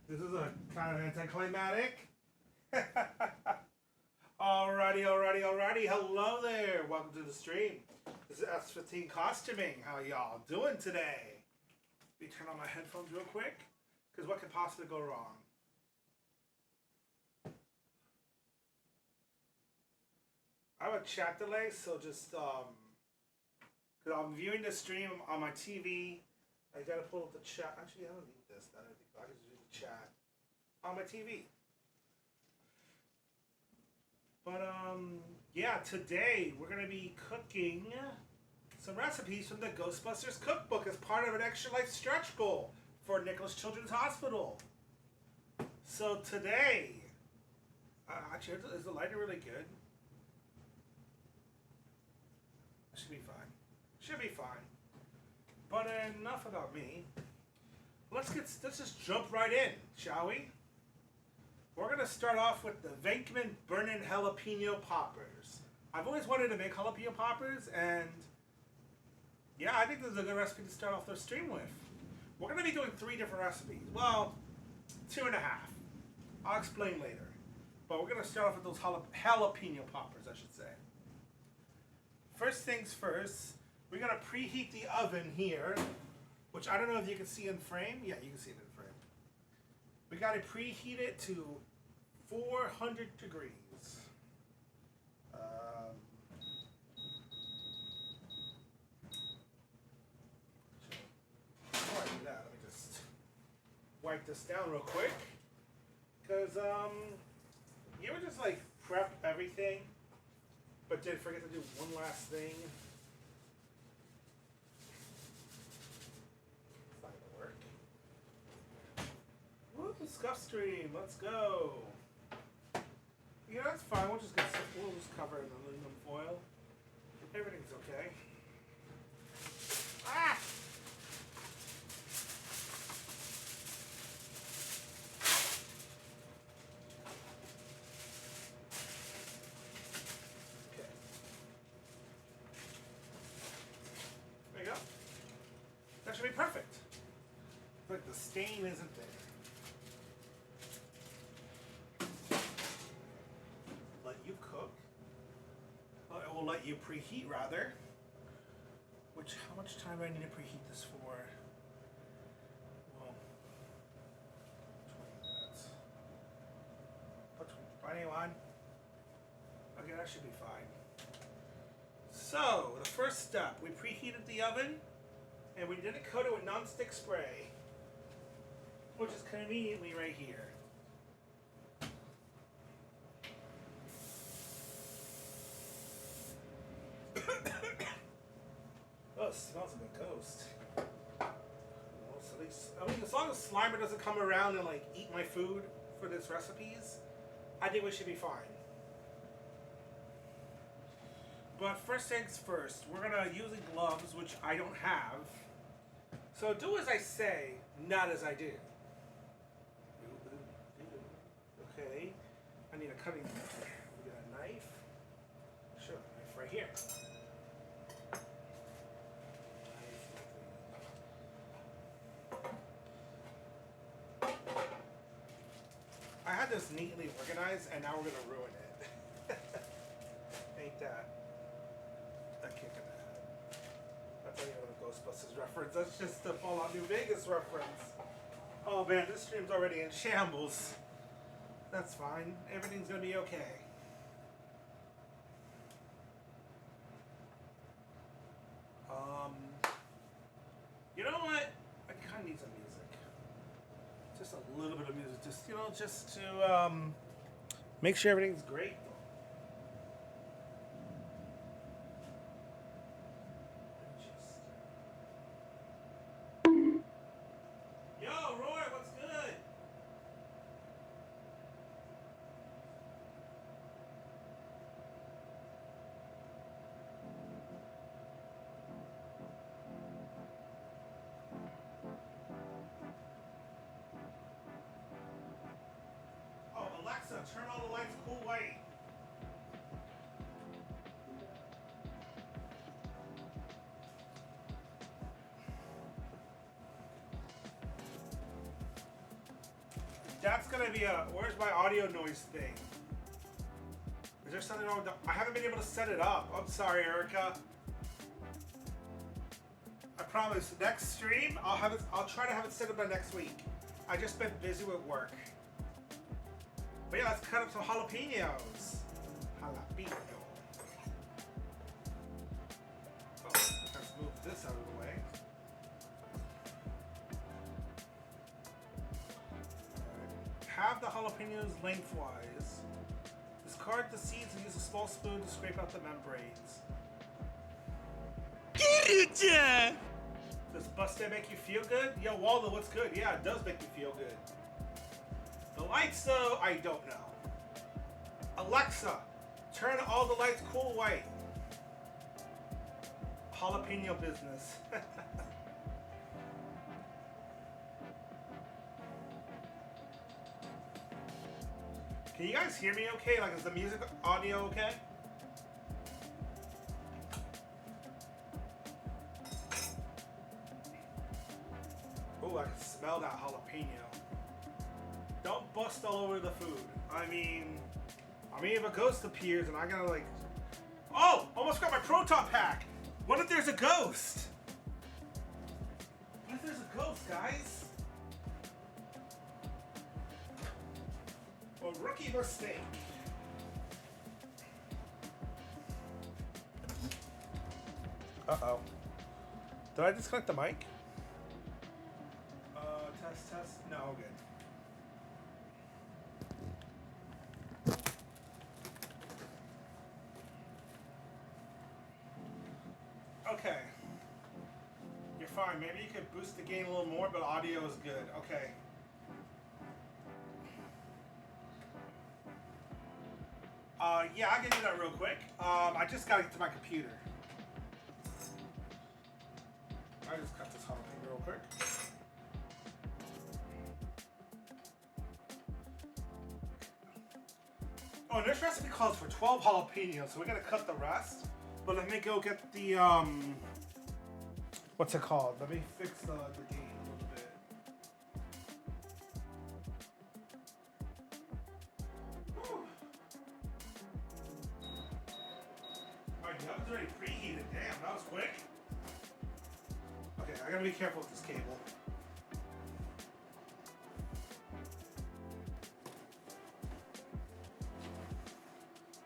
This is a kind of anticlimactic. Alrighty. Hello there. Welcome to the stream. This is S15 Costuming. How y'all doing today? Let me turn on my headphones real quick, because what could possibly go wrong? I have a chat delay, so just, because I'm viewing the stream on my TV, I gotta pull up the chat. Actually, I don't need this. I think I can just do the chat on my TV. But yeah, today we're gonna be cooking some recipes from the Ghostbusters cookbook as part of an extra life stretch goal for Nicklaus Children's Hospital. So today, actually, is the lighter really good? Should be fine. Should be fine. But enough about me. Let's just jump right in, shall we? We're gonna start off with the Venkman Burnin' Jalapeno Poppers. I've always wanted to make jalapeno poppers, and yeah, I think this is a good recipe to start off the stream with. We're gonna be doing 3 different recipes. Well, 2.5. I'll explain later. But we're gonna start off with those jalapeno poppers, I should say. First things first, we're gonna preheat the oven here, which I don't know if you can see in frame. Yeah, you can see it in frame. We gotta preheat it to 400 degrees. Before I do that, let me just wipe this down real quick. Because, you ever just like prep everything, but did forget to do one last thing? It's not gonna work. Woo, scuff stream, let's go. Yeah, that's fine. We'll just cover it in aluminum foil. Everything's okay. Ah! Okay. There you go. That should be perfect. Like the stain isn't there. You cook. It will let you preheat rather. How much time do I need to preheat this for? Well, 20 minutes. Put 21. Okay, that should be fine. So, the first step, we preheated the oven and we didn't coat it with non-stick spray, which is conveniently right here. Oh, it smells like a ghost. I mean, as long as Slimer doesn't come around and like eat my food for this recipes, I think we should be fine. But first things first, we're gonna use gloves, which I don't have. So do as I say, not as I do. Okay, I need a cutting board. We got a knife. Sure, knife right here. I had this neatly organized, and now we're gonna ruin it. Ain't that a kick in the head? That's not even a Ghostbusters reference. That's just the Fallout New Vegas reference. Oh man, this stream's already in shambles. That's fine. Everything's gonna be okay. You know what? I kind of need some music. Just a little bit of music, just to make sure everything's great. Yo, Roy, what's good? Oh, Alexa, turn all the lights cool white. That's gonna be a. Where's my audio noise thing? Is there something wrong with the, I haven't been able to set it up. I'm sorry, Erica. I promise. Next stream, I'll have it. I'll try to have it set up by next week. I just been busy with work. But yeah, let's cut up some jalapenos. Jalapeno. Oh, let's move this out of the way. Alright. Have the jalapenos lengthwise. Discard the seeds and use a small spoon to scrape out the membranes. Does Buster make you feel good? Yo, Waldo, what's good? Yeah, it does make me feel good. The lights, though, I don't know. Alexa, turn all the lights cool white. Jalapeno business. Can you guys hear me okay? Like, is the music audio okay? Oh, I can smell that jalapeno. Don't bust all over the food. I mean, if a ghost appears and I gotta like... Oh! Almost got my proton pack! What if there's a ghost? What if there's a ghost, guys? A rookie mistake. Uh-oh. Did I disconnect the mic? Test. No, good. Okay. You're fine. Maybe you could boost the gain a little more, but audio is good. Okay. Yeah, I can do that real quick. I just gotta get to my computer. I just cut this jalapeno real quick. Oh, and this recipe calls for 12 jalapenos, so we're gonna cut the rest. But let me go get the, what's it called? Let me fix the game a little bit. Alright, the oven's already preheated. Damn, that was quick. Okay, I gotta be careful with this cable.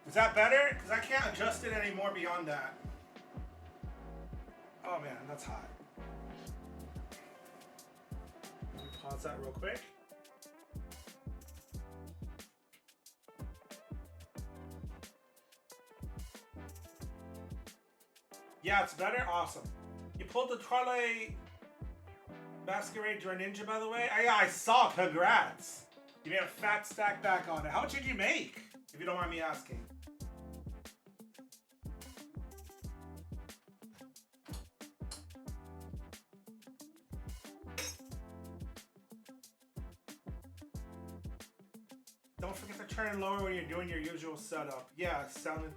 Is that better? Because I can't adjust it anymore beyond that. Oh man, that's hot. Let me pause that real quick. Yeah, it's better? Awesome. You pulled the Twilight Masquerade Dry Ninja, by the way? Yeah, I saw. Congrats. You made a fat stack back on it. How much did you make? If you don't mind me asking. Don't forget to turn it lower when you're doing your usual setup. Yeah, it sounded...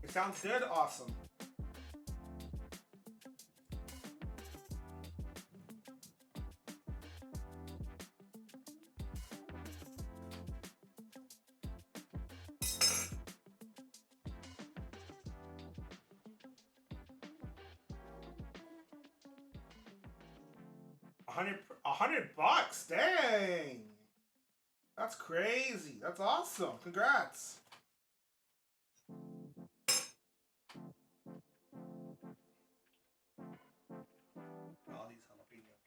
It sounds good? Awesome. $100? Dang! That's crazy. That's awesome. Congrats. All these jalapenos.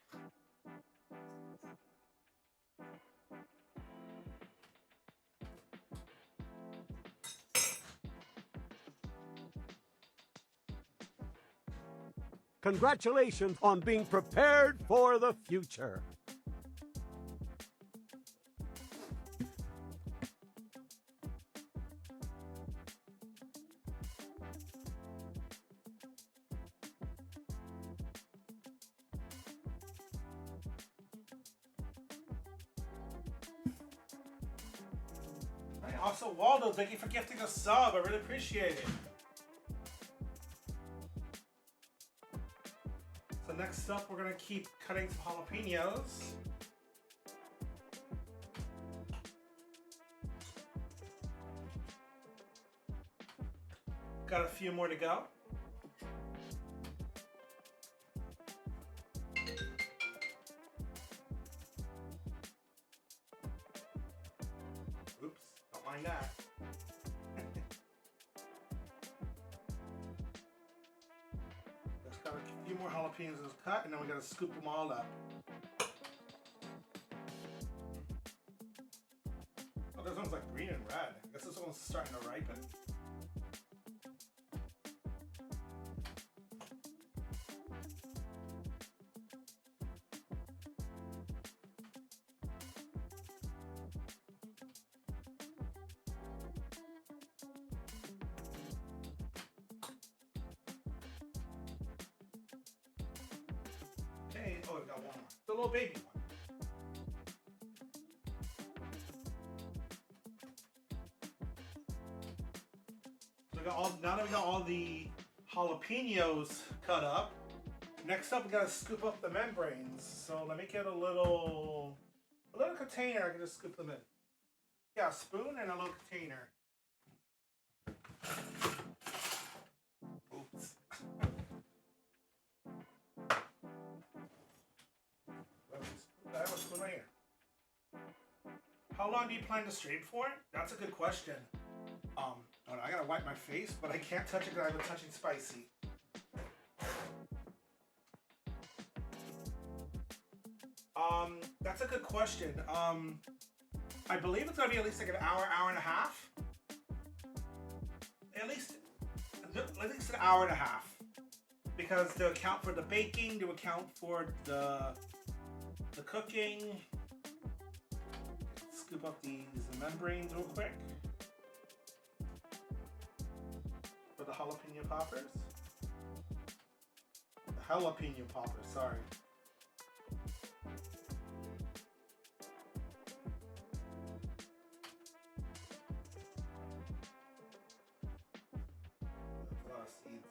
Congratulations on being prepared for the future. Also, Waldo, thank you for gifting a sub. I really appreciate it. So next Next up, we're gonna keep cutting some jalapenos. Got a few more to go. Oops, don't mind that. Just got a few more jalapenos to cut, and then we gotta scoop them all up. Oh, this one's like green and red. I guess this one's starting to ripen. Okay, oh, we got one more. The little baby one. So we got all, now that we got all the jalapenos cut up, next up we gotta scoop up the membranes. So let me get a little container. I can just scoop them in. Yeah, a spoon and a little container. Oops. I have a spoon right here. How long do you plan to stream for? That's a good question. I gotta wipe my face, but I can't touch it because I've been touching spicy. That's a good question. I believe it's gonna be at least like an hour, hour and a half. At least an hour and a half, because to account for the baking, to account for the cooking. Scoop up these membranes real quick for the jalapeno poppers. The jalapeno poppers, sorry. That's a lot of seeds.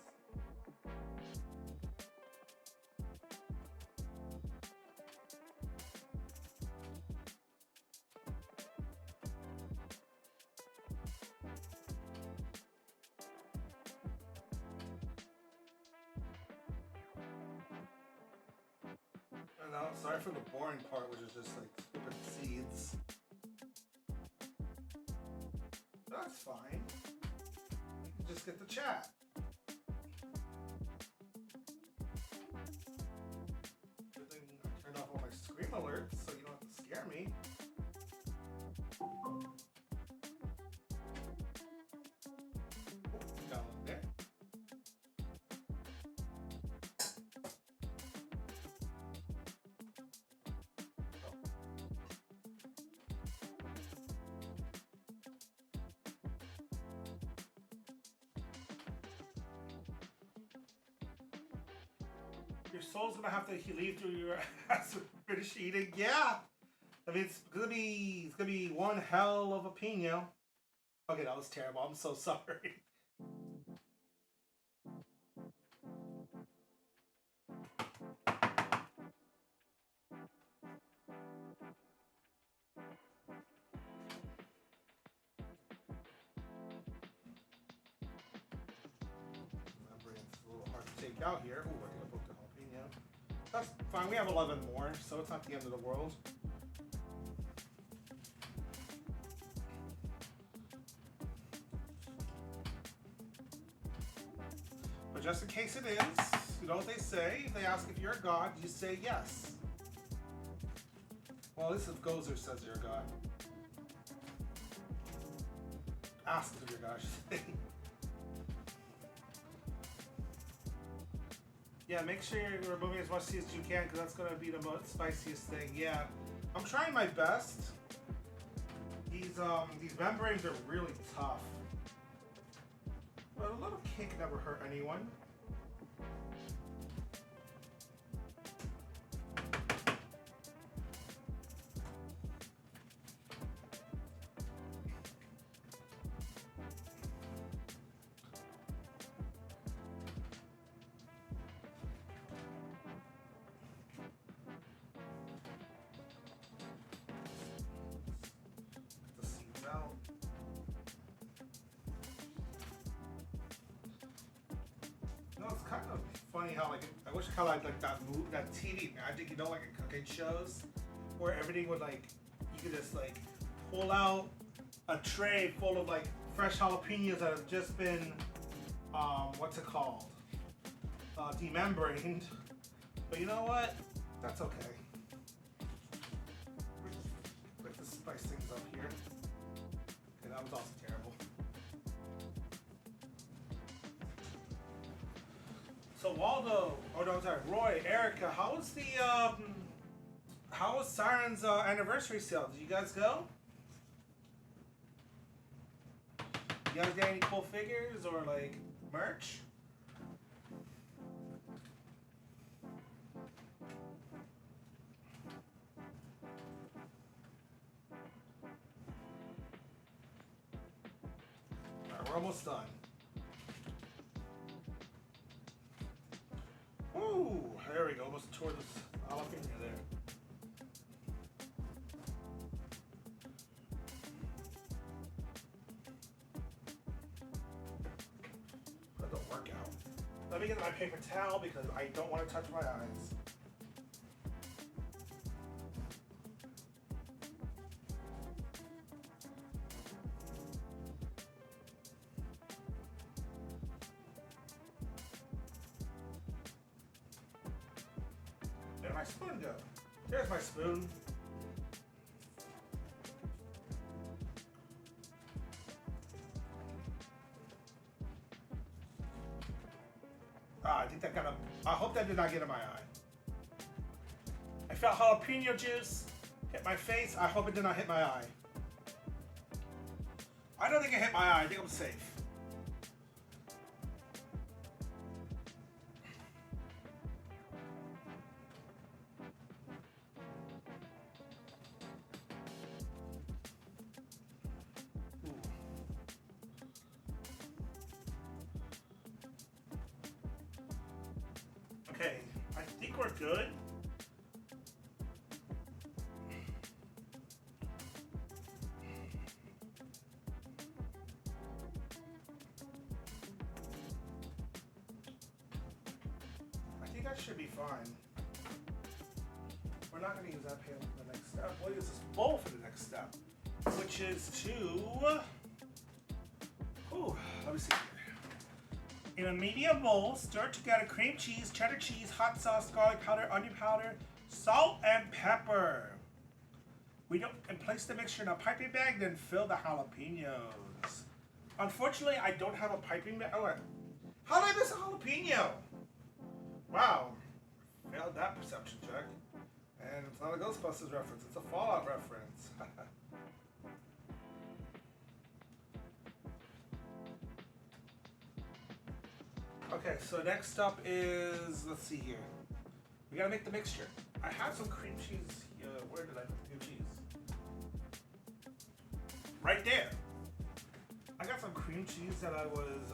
No, sorry for the boring part, which is just like scooping seeds. That's fine. You can just get the chat. Good thing I turned off all my scream alerts so you don't have to scare me. Oh, got one there. Your soul's gonna have to leave through your ass to finish eating. Yeah, I mean it's gonna be one hell of a pino. Okay, that was terrible. I'm so sorry. It's a little hard to take out here. Ooh, I gotta poke the jalapeno. That's fine. We have 11 more, so it's not the end of the world. But just in case it is, you know what they say? If they ask if you're a god, you say yes. Well, at least if Gozer says you're a god. Ask if you're a god, I should say. Yeah, make sure you're removing as much seeds as you can, because that's going to be the most spiciest thing. Yeah, I'm trying my best. These membranes are really tough. But a little kick never hurt anyone. funny how like I wish kind of like that that TV magic, you know, like in cooking shows, where everything would like you could just like pull out a tray full of like fresh jalapenos that have just been what's it called? Demembraned. But you know what? That's okay. Like to spice things up here. Okay, that was also terrible. So Waldo, oh no, I'm sorry, Roy, Erica, how was Siren's anniversary sale? Did you guys go? You guys get any cool figures or like merch? Alright, we're almost done. Ooh, there we go. Almost tore this jalapeno there. That don't work out. Let me get my paper towel because I don't want to touch my eyes. Where'd my spoon go? There's my spoon. I think that got I hope that did not get in my eye. I felt jalapeno juice hit my face. I hope it did not hit my eye. I don't think it hit my eye. I think I'm safe. Okay, I think we're good. I think that should be fine. We're not going to use that pail for the next step. We'll use this bowl for the next step, which is to... Ooh, let me see here. In a medium bowl, stir together cream cheese, cheddar cheese, hot sauce, garlic powder, onion powder, salt, and pepper. And place the mixture in a piping bag, then fill the jalapenos. Unfortunately, I don't have a piping bag. Oh, how did I miss a jalapeno? Wow. Failed that perception check. And it's not a Ghostbusters reference, it's a Fallout reference. Okay, so next up is, let's see here. We gotta make the mixture. I have some cream cheese. Where did I put the cream cheese? Right there. I got some cream cheese that I was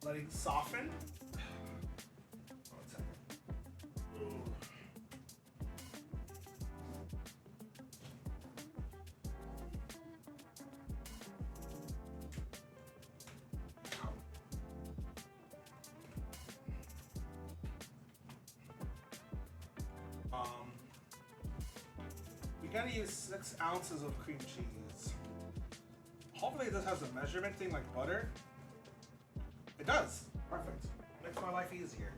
letting soften. One second. Ooh. We gotta use 6 ounces of cream cheese. Hopefully this has a measurement thing like butter. It does. Perfect. Makes my life easier.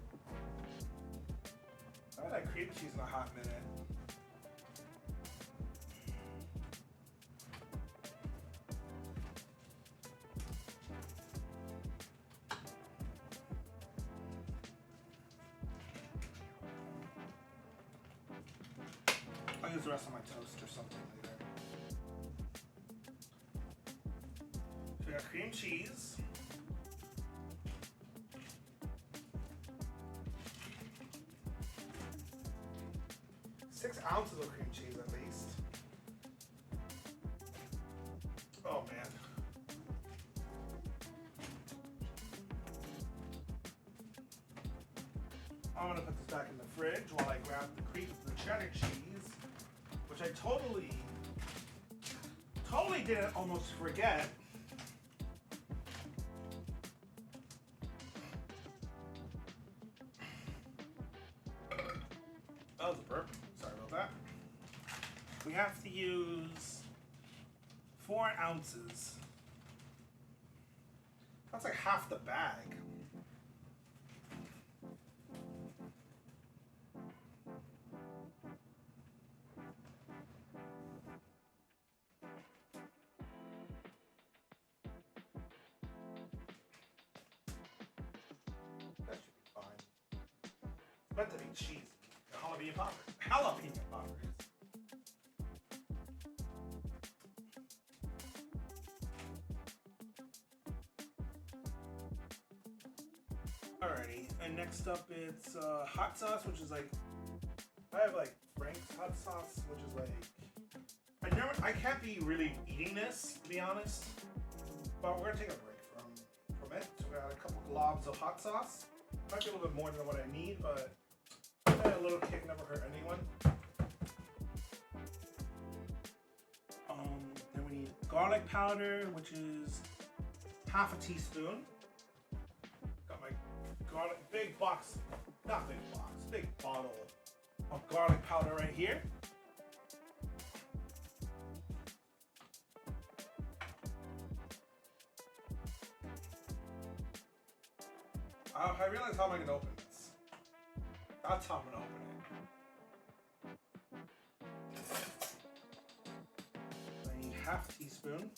I haven't had cream cheese in a hot minute. I'll use the rest of my toast or something later. So we got cream cheese. Six ounces of cream cheese at least. Oh man. I'm gonna put this back in the fridge while I grab the cheddar cheese, which I totally didn't almost forget. we have to use 4 ounces. That's like half the bag. That should be fine. It's meant to be cheesy. Jalapeno poppers. Jalapeno poppers. Alrighty, and next up it's hot sauce, which is like, I have like Frank's hot sauce, which is like, I can't be really eating this, to be honest, but we're gonna take a break from it. So we got a couple globs of hot sauce. Might be a little bit more than what I need, but a little kick never hurt anyone. Then we need garlic powder, which is half a teaspoon. Got my garlic, big box, not big box, big bottle of garlic powder right here. I realize how am I going to open this. That's how I'm going to open it. I need half teaspoon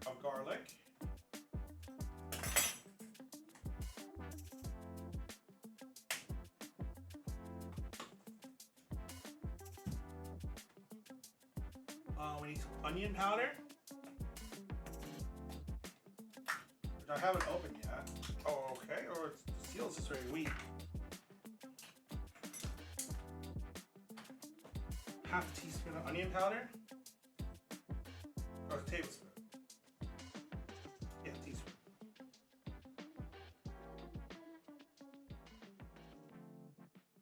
of garlic. We need some onion powder, which I haven't opened yet. Oh, okay, or the seal's just very weak. Half a teaspoon of onion powder, or a tablespoon. Yeah, teaspoon.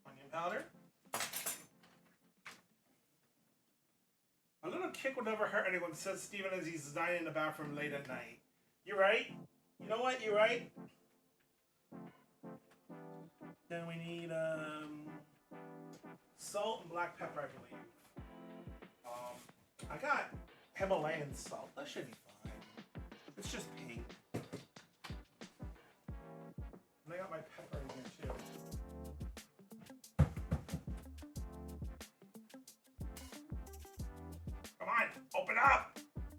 Onion powder. A little kick would never hurt anyone, says Steven as he's dying in the bathroom late at night. You're right. You know what? You're right. Then we need salt and black pepper, I believe. I got Himalayan salt. That should be fine. It's just pink. And I got my pepper in here too. Come on, open up!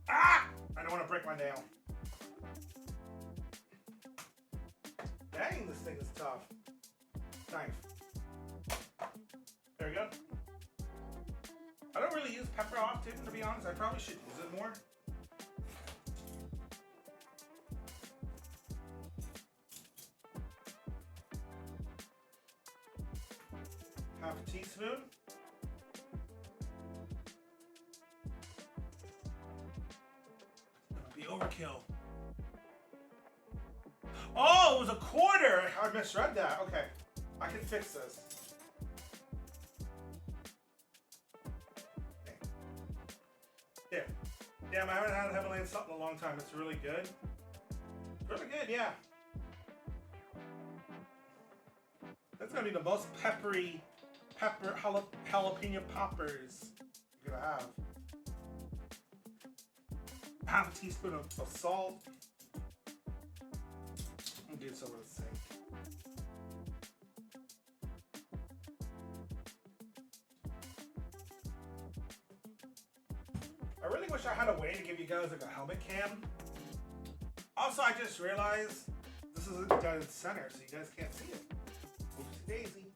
Ah! I don't want to break my nail. Dang, this thing is tough. Knife. There we go. I don't really use pepper often, to be honest. I probably should use it more. Half a teaspoon. That'll be overkill. Oh, it was a quarter! I misread that. Okay. I can fix this. Okay. There. Damn, I haven't had Himalayan salt in a long time. It's really good. Really good, yeah. That's gonna be the most peppery jalapeno poppers you're gonna have. Half a teaspoon of salt. I'm gonna do this over the sink. I really wish I had a way to give you guys like a helmet cam. Also, I just realized this isn't done in center, so you guys can't see it. Oopsie daisy.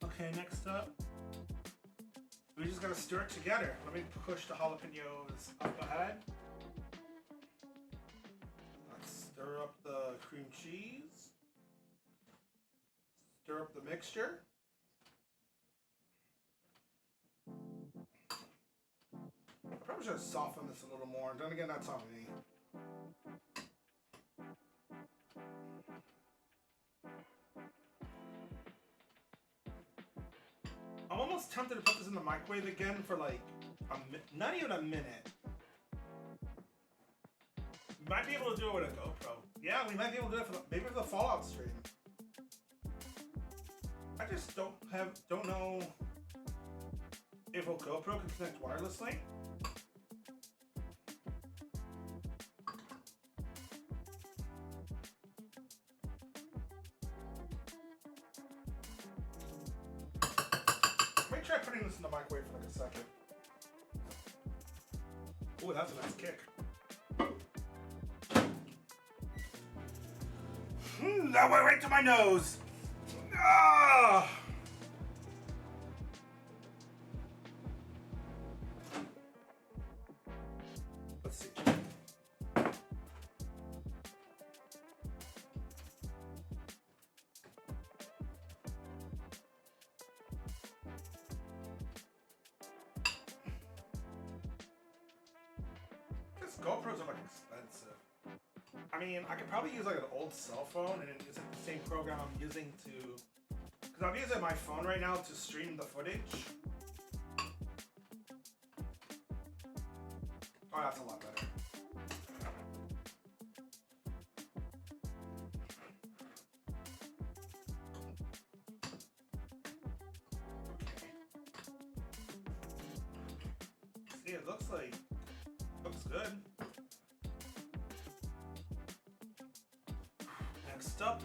Okay, next up, we're just gonna stir it together. Let me push the jalapenos up ahead. Let's stir up the cream cheese. Stir up the mixture. I probably should have softened this a little more. Then again, that's on me. I'm almost tempted to put this in the microwave again for like not even a minute. Might be able to do it with a GoPro. Yeah, we might be able to do it for maybe for the Fallout stream. I just don't know if a GoPro can connect wirelessly. Let me try putting this in the microwave for like a second. Ooh, that's a nice kick. That went right to my nose. Ah! Let's see. These GoPros are like expensive. I mean, I could probably use like an old cell phone and use like the same program I'm using to, because I'm using my phone right now to stream the footage. Oh, that's a lot better. See, it looks good. Next up,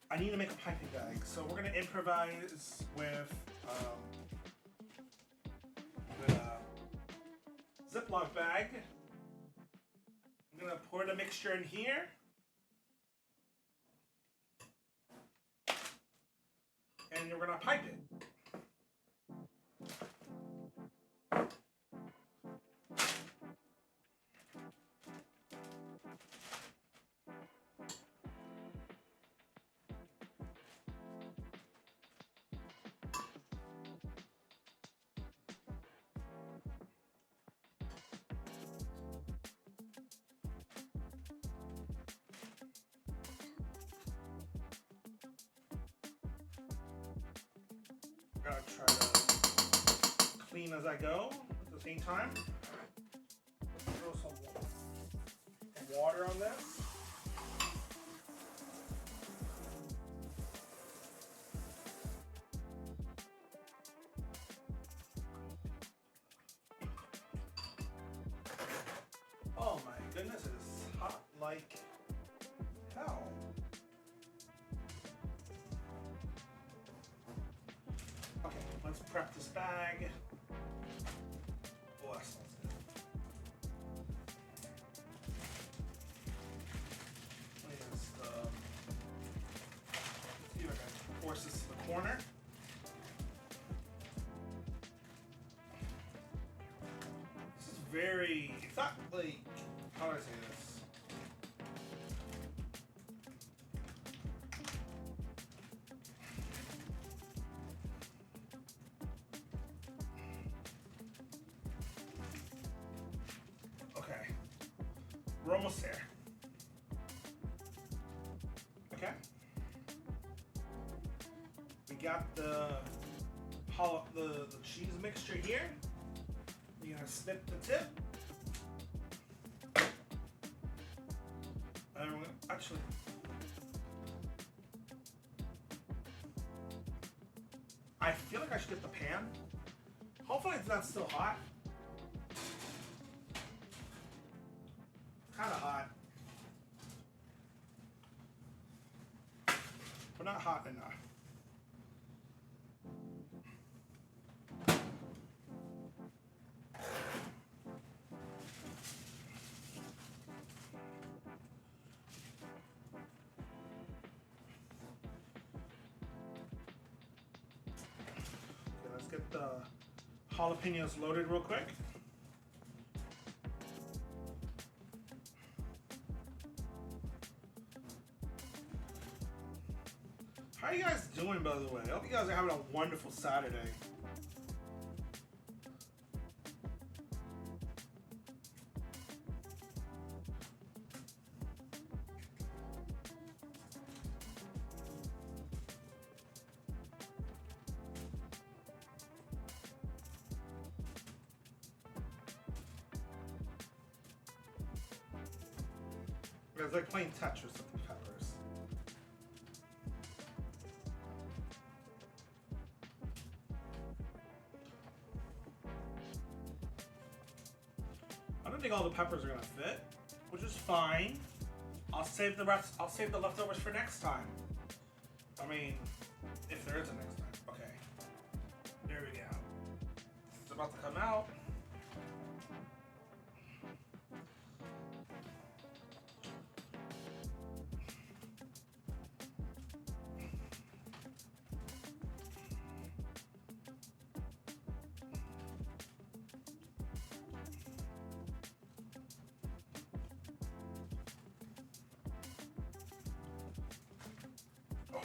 I need to make a piping bag, so we're gonna improvise with a Ziploc bag. I'm gonna pour the mixture in here. And we're gonna pipe it. Gotta try to clean as I go at the same time. Let's throw some water on this. Oh my goodness, it is hot like hell. Okay, let's prep this bag. Oh, that smells good. Let me just see if I can force this to the corner. This is very, it's not like, how do I say this? We're almost there. Okay. We got the cheese mixture here. We're gonna snip the tip. And we're gonna actually. I feel like I should get the pan. Hopefully it's not still hot. Kind of hot, but not hot enough. Okay, let's get the jalapenos loaded real quick. How are you guys doing, by the way? I hope you guys are having a wonderful Saturday. It's like playing Tetris with the peppers. I don't think all the peppers are gonna fit, which is fine. I'll save the rest. I'll save the leftovers for next time. I mean, if there is a next time. Okay. There we go. It's about to come out. Okay.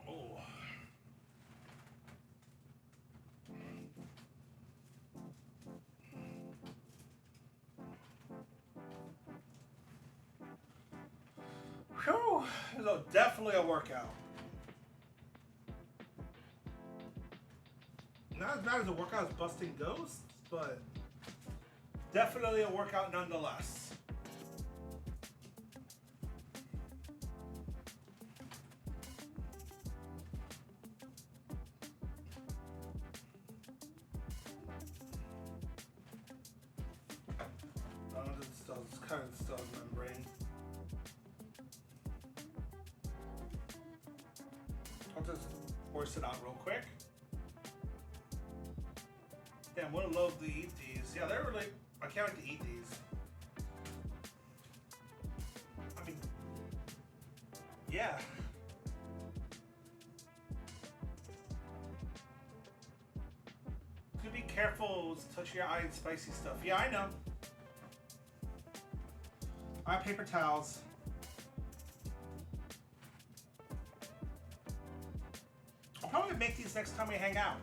Oh. Whew. So definitely a workout. Not as bad as a workout as busting ghosts, but definitely a workout nonetheless. This kind of still has membrane. I'll just force it out real quick. Damn, what a load to eat these. Yeah, they're really. I can't wait to eat these. I mean, yeah. Do be careful with touching your eye and spicy stuff. Yeah, I know. I have paper towels. I'll probably make these next time we hang out.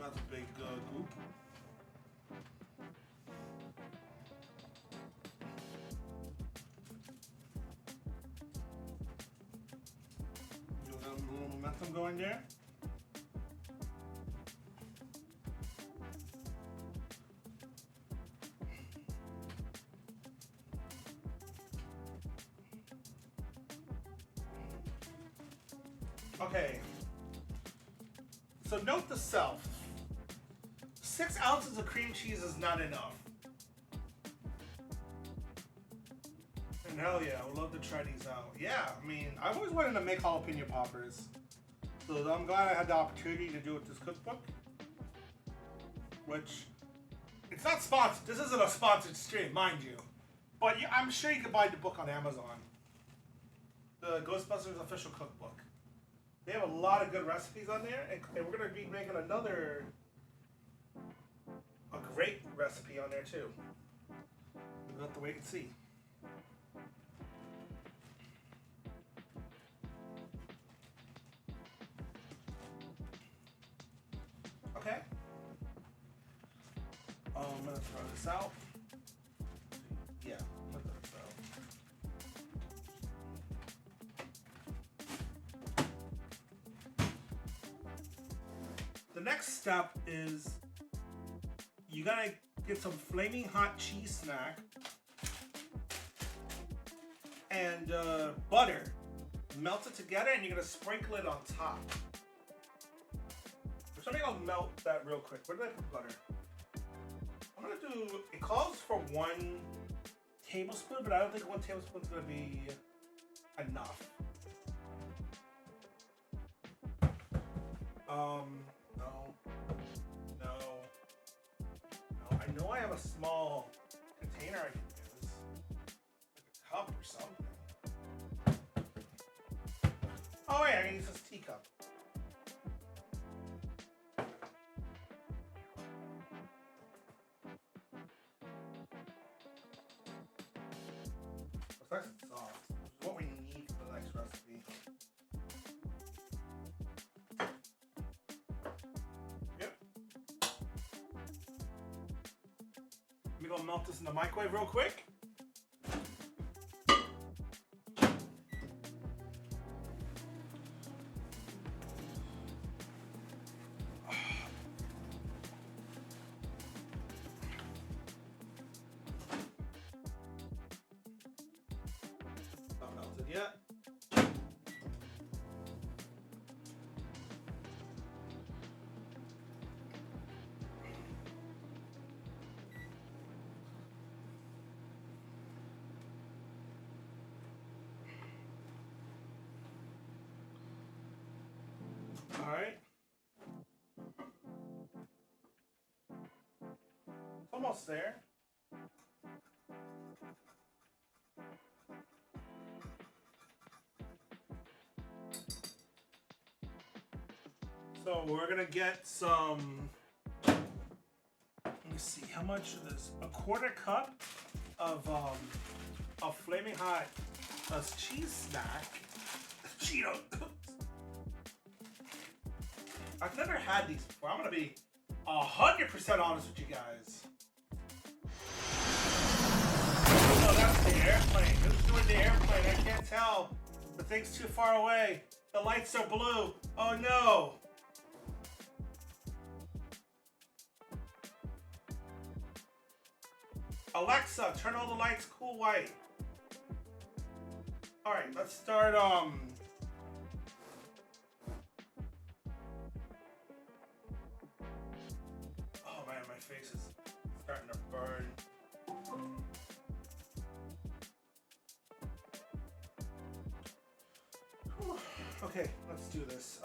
That's a big goop. Give them a little momentum going there. Okay, so note to self, 6 ounces of cream cheese is not enough. And hell yeah, I would love to try these out. Yeah, I mean, I've always wanted to make jalapeno poppers. So I'm glad I had the opportunity to do it with this cookbook. Which, it's not sponsored, this isn't a sponsored stream, mind you. But I'm sure you can buy the book on Amazon. The Ghostbusters official cookbook. They have a lot of good recipes on there, and we're going to be making a great recipe on there too. We'll have to wait and see. Okay. I'm going to throw this out. Yeah, I'm going to throw this out. The next step is you gotta get some flaming hot cheese snack and butter. Melt it together and you're gonna sprinkle it on top. For something, I'll melt that real quick. Where did I put butter? I'm gonna do, it calls for 1 tablespoon, but I don't think 1 tablespoon is gonna be enough. No. I know I have a small container I can use, like a cup or something. Oh wait, I can use this teacup. It's nice and soft. Which is what we need for the next recipe. Yep. Let me go melt this in the microwave real quick. Not melted yet. All right. It's almost there. So we're gonna get some, let me see, how much of this? A quarter cup of flaming hot cheese snack. Cheetos. I've never had these before. I'm gonna be 100% honest with you guys. Oh, that's the airplane. Who's doing the airplane? I can't tell. The thing's too far away. The lights are blue. Oh no. Alexa, turn all the lights cool white. All right, let's start. Oh man, my face is starting to burn. Whew. Okay, let's do this.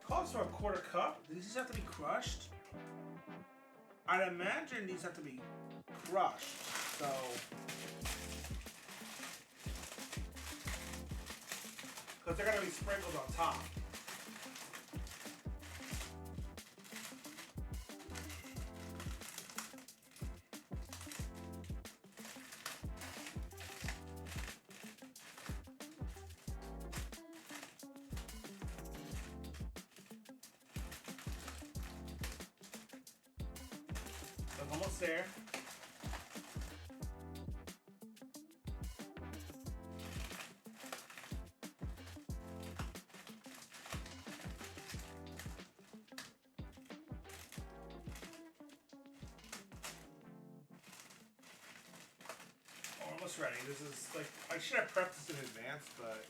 Calls for a quarter cup. These have to be crushed. I'd imagine these have to be crushed, so because they're gonna be sprinkled on top. I'm almost there. Almost ready. This is like, I should have prepped this in advance, but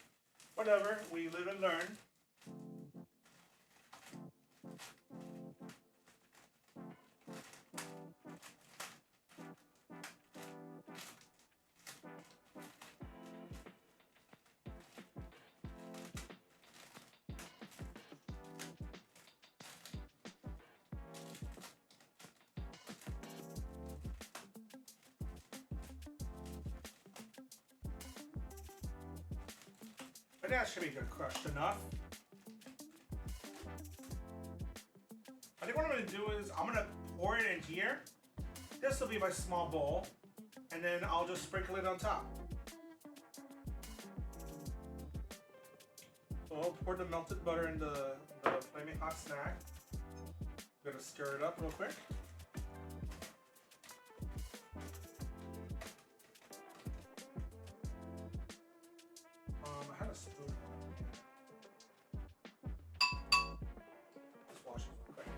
whatever. We live and learn. But that should be good crushed enough. I think what I'm going to do is I'm going to pour it in here. This will be my small bowl. And then I'll just sprinkle it on top. So I'll pour the melted butter into the flaming hot snack. I'm going to stir it up real quick. I had a spoon. Just wash it real quick.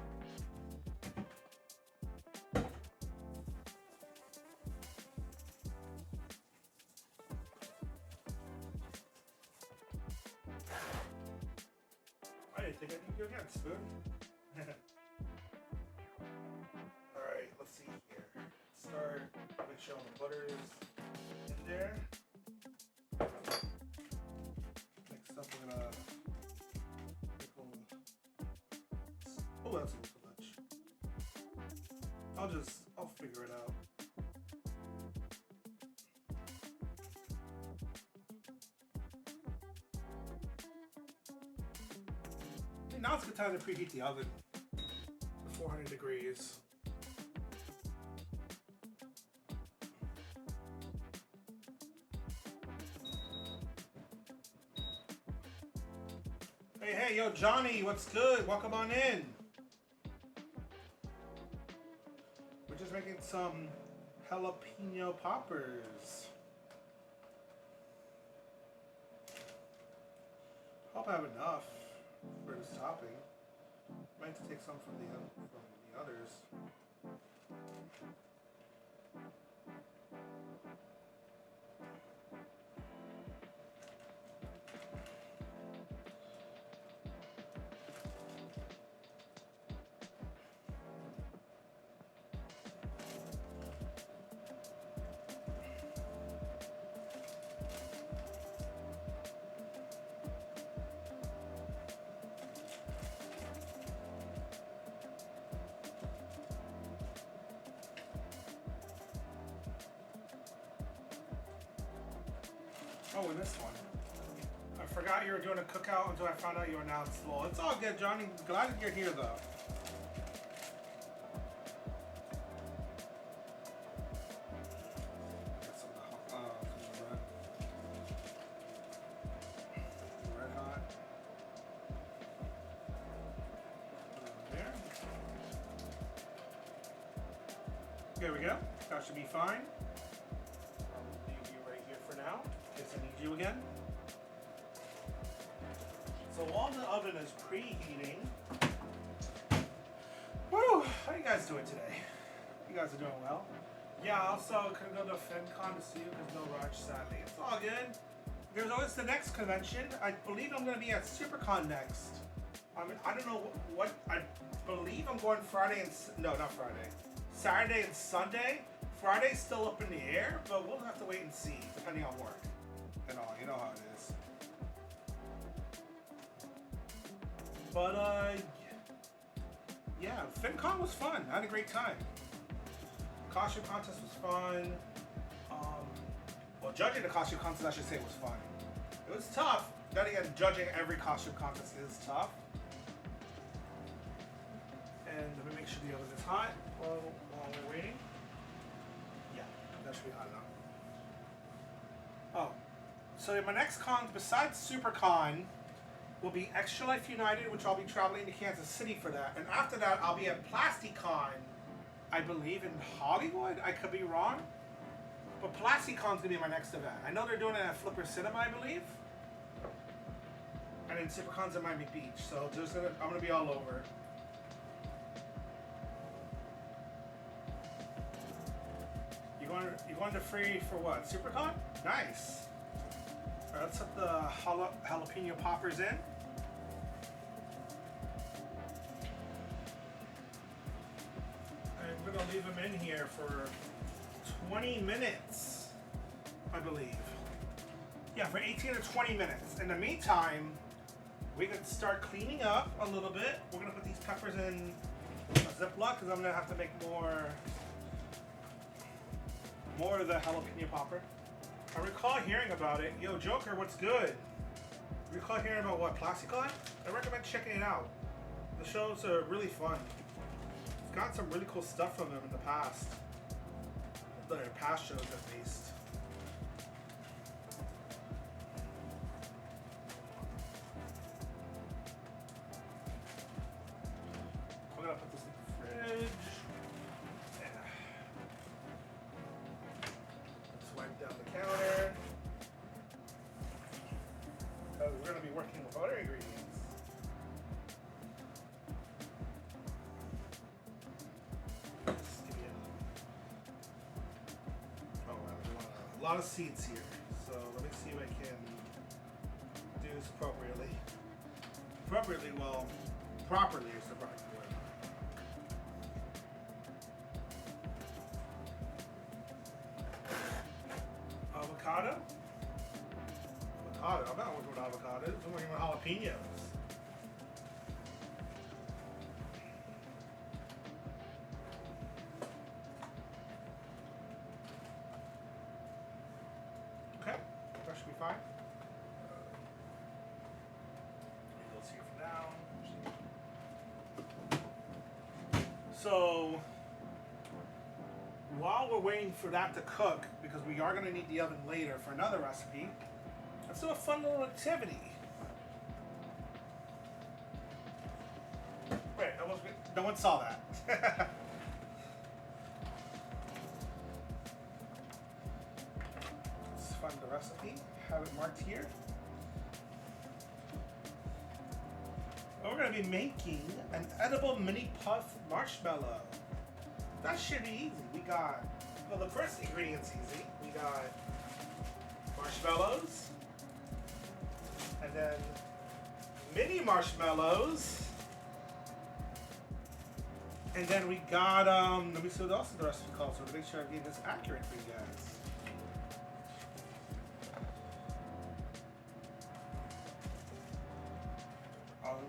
I didn't think I needed you again, spoon. Alright, let's see here. Start, make sure all the butter is in there. Next up, we're gonna pickle. Oh, that's a little too much. I'll figure it out. And now it's a good time to preheat the oven to 400 degrees. Hey, yo, Johnny, what's good? Welcome on in. We're just making some jalapeno poppers. Hope I have enough for this topping. Might have to take some from the others. Oh, and this one. I forgot you were doing a cookout until I found out you announced. Well, it's all good, Johnny. Glad you're here, though. Get some red hot. There. There we go. That should be fine. I'll leave you right here for now. I need you again. So while the oven is preheating, woo! How you guys doing today? You guys are doing well. Yeah, I also couldn't go to FinCon to see you because no rush, sadly. It's all good. There's always the next convention. I believe I'm going to be at SuperCon next. I mean, I don't know what. I believe I'm going Friday and no, not Friday. Saturday and Sunday. Friday's still up in the air, but we'll have to wait and see depending on work. And all, you know how it is. But yeah, FinCon was fun. I had a great time. Costume contest was fun. Well, judging the costume contest, I should say, was fun. It was tough. Then again, judging every costume contest is tough. And let me make sure the oven is hot while we're waiting. Yeah, that should be hot enough. Oh. So my next cons besides SuperCon will be Extra Life United, which I'll be traveling to Kansas City for that. And after that, I'll be at PlastiCon, I believe in Hollywood. I could be wrong. But PlastiCon's going to be my next event. I know they're doing it at Flipper Cinema, I believe. And then SuperCon's at Miami Beach. So I'm going to be all over. You going to free for what? SuperCon? Nice. All right, let's put the jalapeno poppers in. And we're gonna leave them in here for 20 minutes, I believe. Yeah, for 18 to 20 minutes. In the meantime, we can start cleaning up a little bit. We're gonna put these peppers in a Ziploc because I'm gonna have to make more of the jalapeno popper. I recall hearing about it. Yo, Joker, what's good? I recall hearing about what, PlastiCon? I recommend checking it out. The shows are really fun. It's got some really cool stuff from them in the past. Their past shows at least. I'm gonna put this in the fridge. Wipe down the counter. We're going to be working with other ingredients. Just give me oh wow, we want a lot of seeds here. So let me see if I can do this appropriately. Properly is the right word. Avocado? Avocado? I'm not working with avocados. I'm working with jalapenos. Okay, that should be fine. Let's see for now. So, while we're waiting for that to cook, because we are going to need the oven later for another recipe, let's do a fun little activity. No one saw that. Let's find the recipe. Have it marked here. And we're going to be making an edible mini puff marshmallow. That should be easy. We got, well, the first ingredient's easy. We got marshmallows. And then mini marshmallows. And then we got, let me see what else the recipe calls for to make sure I get this accurate for you guys.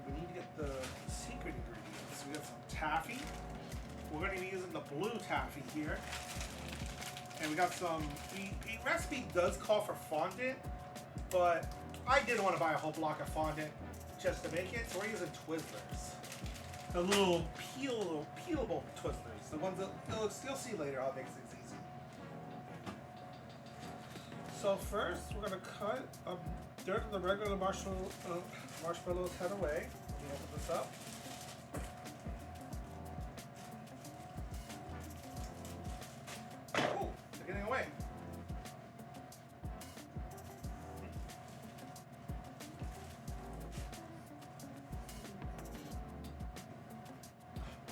We need to get the secret ingredients. We got some taffy. We're going to be using the blue taffy here. And we got some, the recipe does call for fondant, but I didn't want to buy a whole block of fondant just to make it, so we're using Twizzlers. The little peelable Twizzlers. The ones that you'll see later how it makes things easy. So first, we're going to cut a dirt of the regular marshmallow's head away. Let me open this up. Oh, they're getting away.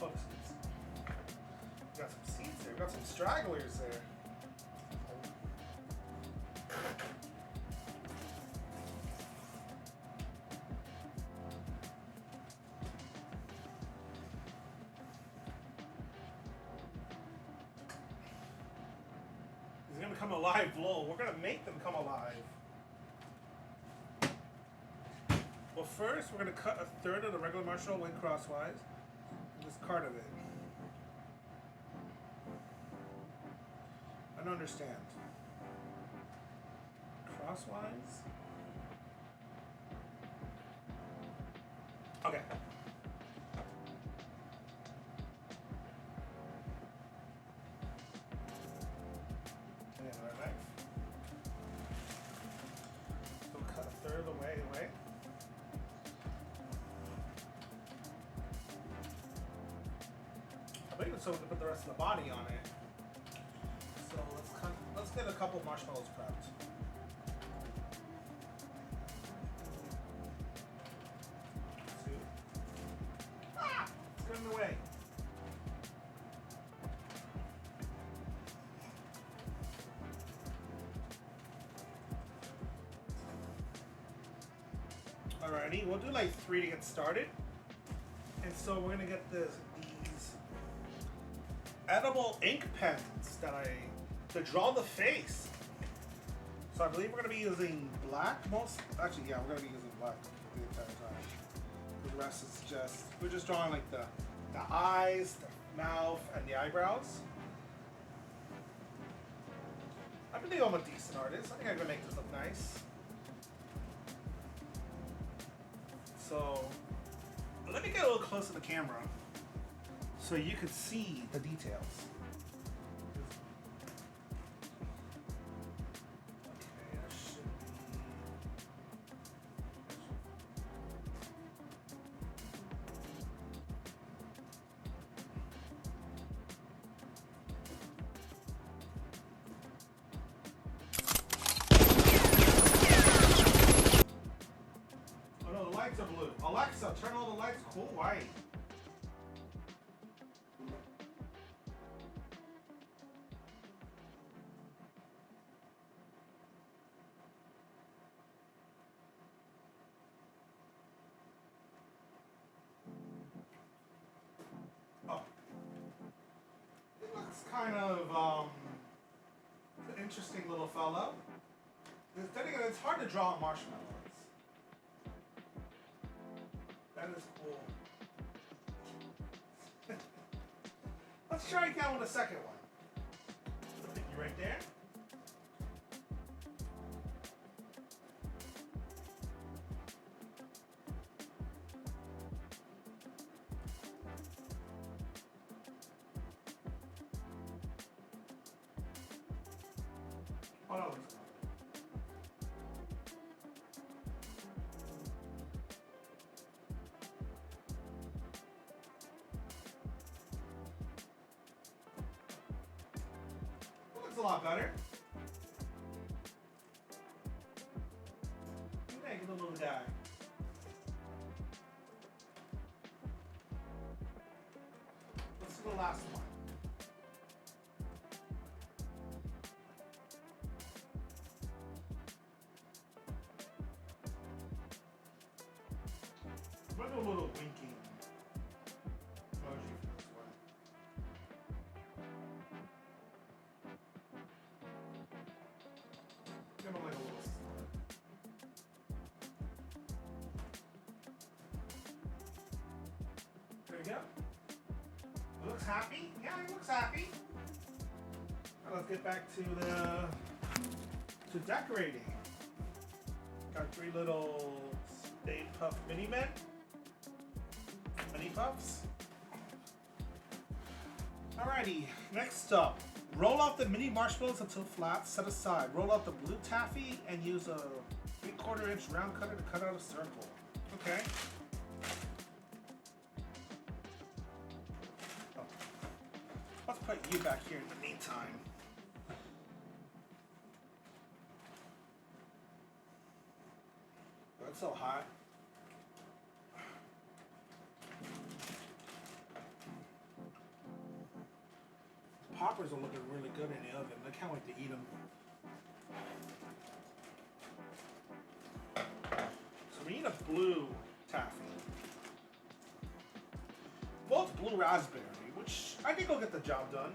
Oh, we got some seeds there. We got some stragglers there. He's gonna come alive, lol. We're gonna make them come alive. Well, first we're gonna cut a third of the regular marshmallow went crosswise. This part of it. I don't understand. Crosswise? Okay. And another knife. So cut a third of the way away. I think it's so we can put the rest of the body on it. So let's get a couple marshmallows prepped. Two. Ah! It's getting in the way. Alrighty, we'll do like 3 to get started. And so we're gonna get these edible ink pens to draw the face. So I believe we're gonna be using black actually, yeah, we're gonna be using black the entire time. The rest is we're just drawing like the eyes, the mouth, and the eyebrows. I believe I'm a decent artist. I think I can make this look nice. So let me get a little close to the camera so you can see the details. Okay, that should be... Oh no, the lights are blue. Alexa, turn all the lights cool white. Oh. It looks kind of an interesting little fellow. Then again, it's hard to draw marshmallows. That is cool. Let's try again with a second one. Put you right there. Oh no, it's gone. lot better. Hey, good little guy. Let's do the last one. We'll do a little winking emoji for this one. Give him like a little snort. There you go. He looks happy. Yeah, he looks happy. Now let's get back to decorating. Got 3 little Stay Puft Mini Men. Mini Puffs. Alrighty, next up. Roll out the mini marshmallows until flat, set aside. Roll out the blue taffy and use a 3/4 inch round cutter to cut out a circle. Okay. Oh. Let's put you back here in the meantime. Oh, it's so hot. Poppers are looking really good in the oven. I can't wait to eat them. So we need a blue taffy. Well, it's blue raspberry, which I think will get the job done.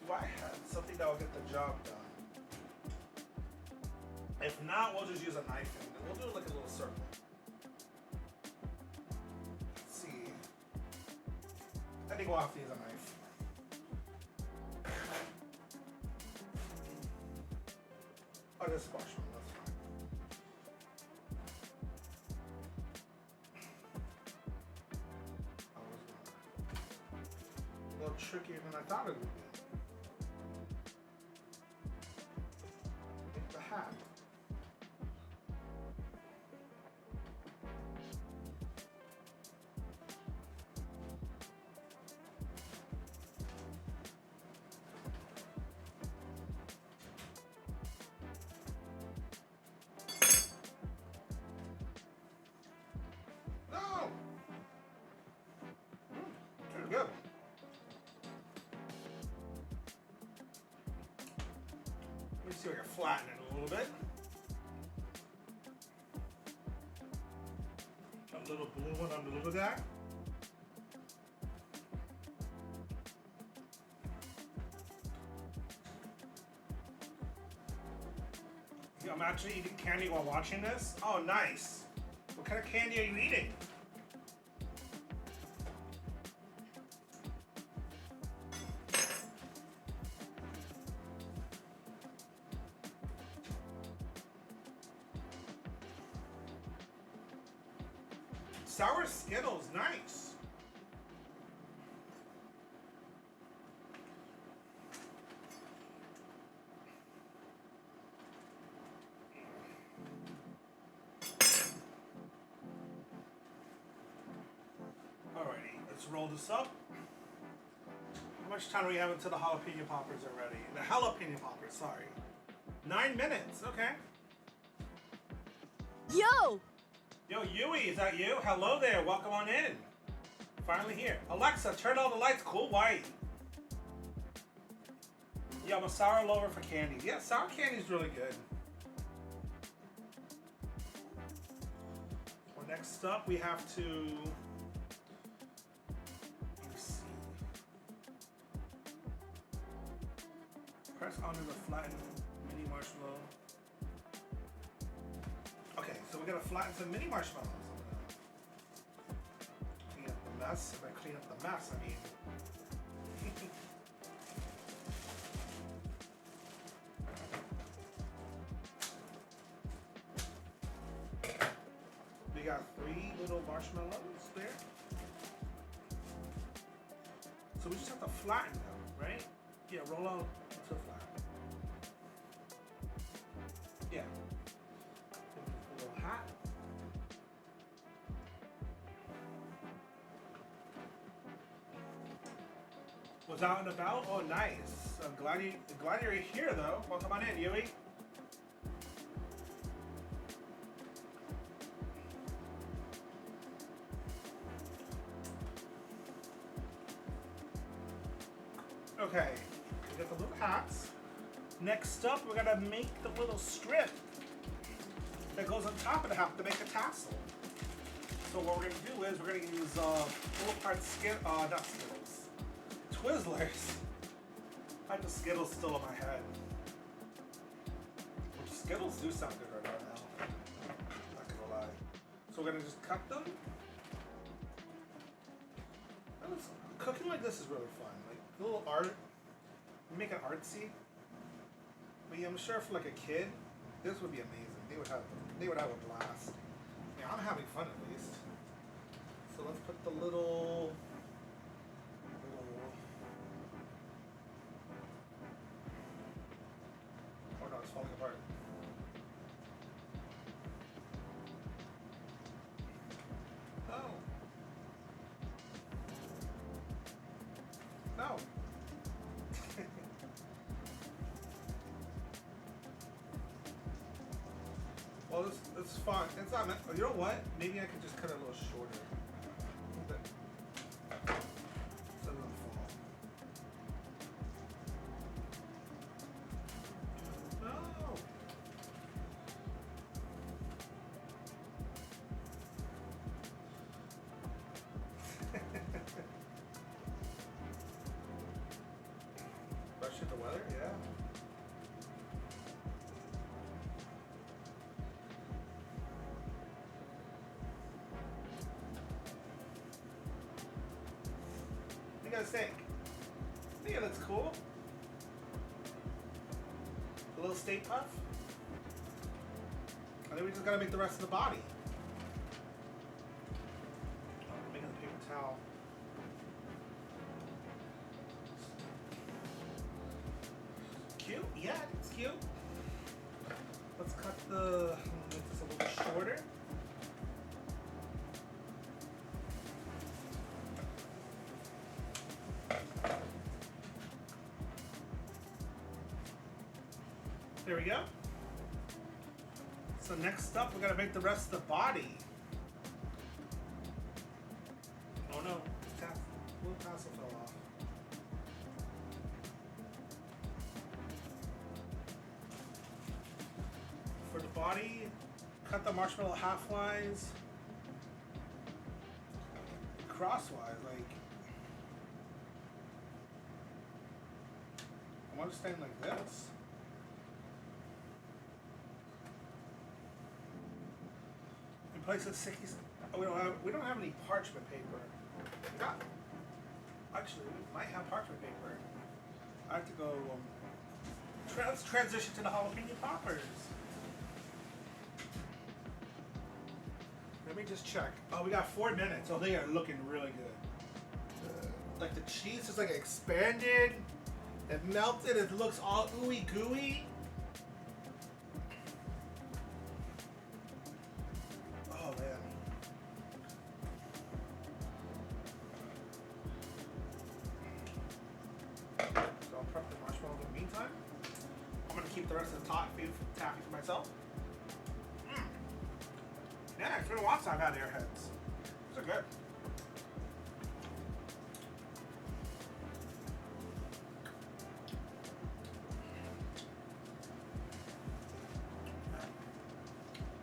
Do I have something that will get the job done? If not, we'll just use a knife and we'll do like a little circle. I think we'll have to use a knife. Oh, this is marshmallow, that's fine. Oh, a little trickier than I thought it would be. Make the hat. Good. Let me see if I can flatten it a little bit. A little blue one on the little guy. I'm actually eating candy while watching this. Oh, nice. What kind of candy are you eating? Sour Skittles, nice. Alrighty, let's roll this up. How much time do we have until the jalapeno poppers are ready? The jalapeno poppers, sorry. 9 minutes, okay. Yo! Yo, Yui, is that you? Hello there, welcome on in. Finally here. Alexa, turn all the lights, cool white. Yeah, I'm a sour lover for candy. Yeah, sour candy is really good. Well, next up, we have to... Let's see. Press onto the flattened mini marshmallow. Okay, so we're gonna flatten some mini marshmallows. Clean up the mess. If I clean up the mess, I mean. We got 3 little marshmallows there. So we just have to flatten them, right? Yeah, roll out until flat. Yeah. Hat. Was out and about? Oh, nice. I'm glad you're here, though. Well, come on in, Yui. Okay, we got the little hats. Next up, we're gonna make the little strip that goes on top of the hat to make a tassel. So what we're gonna do is we're gonna use full-part not Skittles, Twizzlers. I have the Skittles still in my head. Which Skittles do sound good right now. Not gonna lie. So we're gonna just cut them. Cooking like this is really fun. Like a little art, make it artsy. I mean, I'm sure for like a kid, this would be amazing. They would have a blast. Yeah, I'm having fun at least. So let's put the little. Oh no, it's falling apart. No. No. Well, it's fine. It's not meant. You know what? Maybe I could just cut it a little shorter. So it doesn't fall. No. Question the weather? Yeah. What do you guys think? I think it looks cool. A little Stay Puff. And then we just gotta make the rest of the body. Oh, we're making the paper towel. Cute? Yeah, it's cute. Let's cut make this a little shorter. There we go. So next up, we're gonna make the rest of the body. Oh no, little tassel fell off. For the body, cut the marshmallow half-lines crosswise, like I want to stand like this. In place of sticky, we don't have any parchment paper. Actually, we might have parchment paper. I have to go. Let's transition to the jalapeno poppers. Let me just check. Oh, we got 4 minutes. Oh, they are looking really good. Like the cheese is like expanded, it melted, it looks all ooey gooey. Oh man. So I'll prep the marshmallows in the meantime. I'm gonna keep the rest of the taffy for myself. Yeah, it's been a while since I've had airheads. These are good.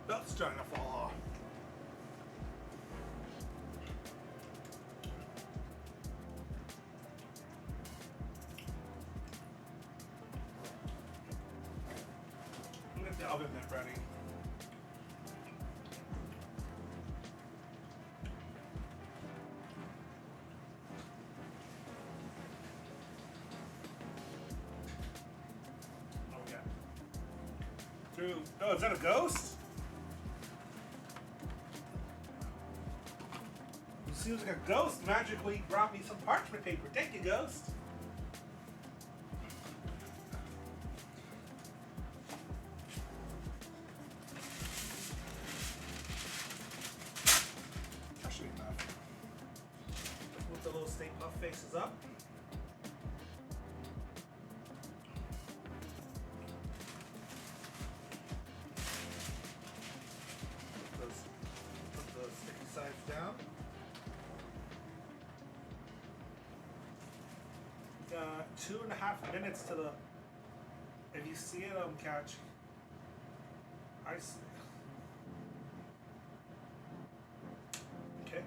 Oh, it's starting to fall off. I'm gonna get the oven mitt ready. Oh, is that a ghost? It seems like a ghost magically brought me some parchment paper. Thank you, ghost. That should be enough. Let's move the little Stay Puft faces up. 2.5 minutes to the. If you see it, catch. I see. Okay.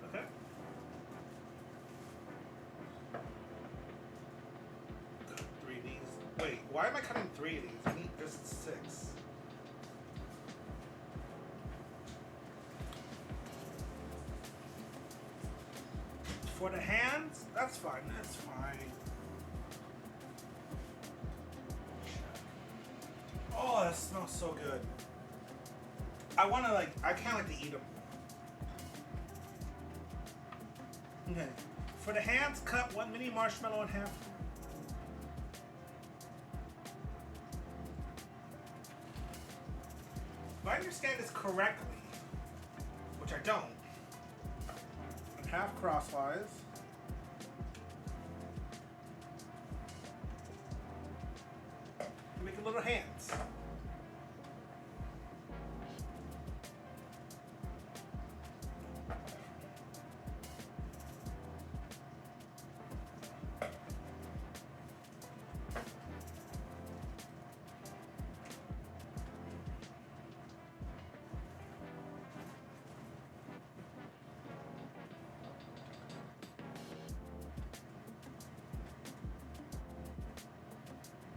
Okay. Cut 3 of these. Wait, why am I cutting 3 of these? I need just 6. For the hands, that's fine. That's fine. Oh, that smells so good. I want to I can't like to eat them. Okay. For the hands, cut 1 mini marshmallow in half. If I understand this correctly, which I don't, and half crosswise. Make a little hands.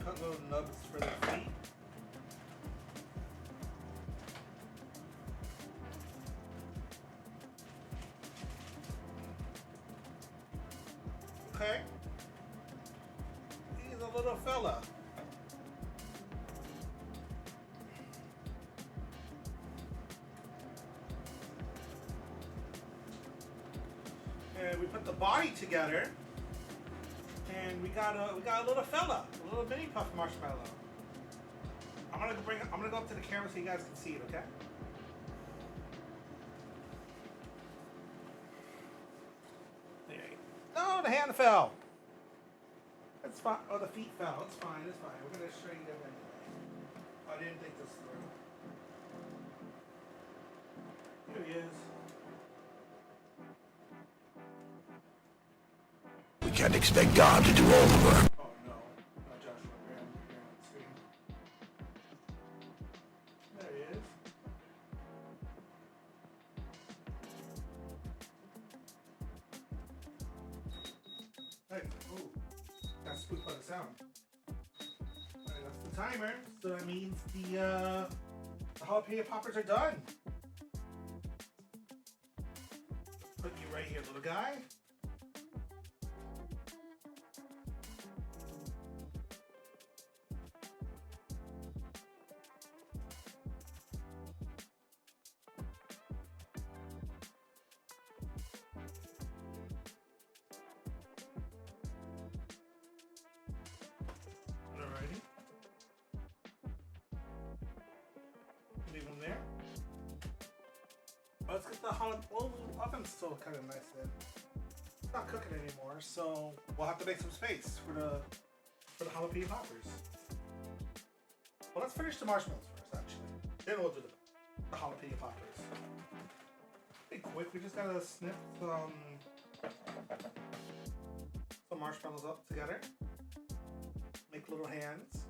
Cut little nubs for the feet. Okay. He's a little fella. And we put the body together. And we got a little fella, a little mini puff marshmallow. I'm gonna go up to the camera so you guys can see it, okay? There you go. No, the hand fell. It's fine. Oh, the feet fell. It's fine. It's fine. We're gonna show you them anyway. I didn't think this through. Here he is. We can't expect God to do all the work. Oh no, not Joshua Graham here on screen. There he is. Hey, ooh, got spooked by the sound. Alright, that's the timer, so that means the jalapeno poppers are done. Put you right here, little guy. Alrighty. Leave them there. Let's get the jalapeno. Well, the oven's still kind of nice then. It's not cooking anymore, so we'll have to make some space for the jalapeno poppers. Well, let's finish the marshmallows first, actually. Then we'll do the jalapeno poppers. Pretty quick. We just gotta snip some marshmallows up together. Make little hands.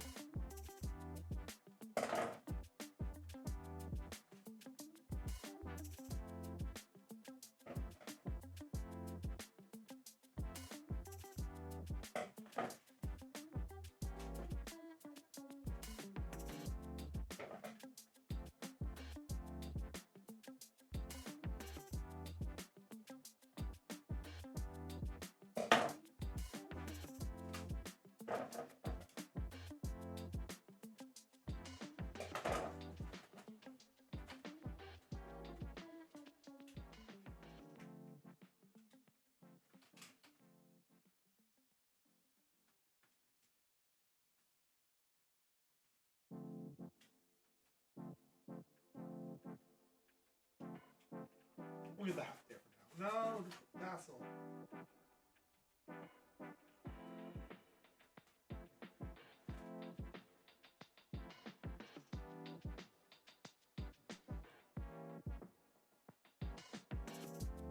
We'll leave the half there for now. No, tassel.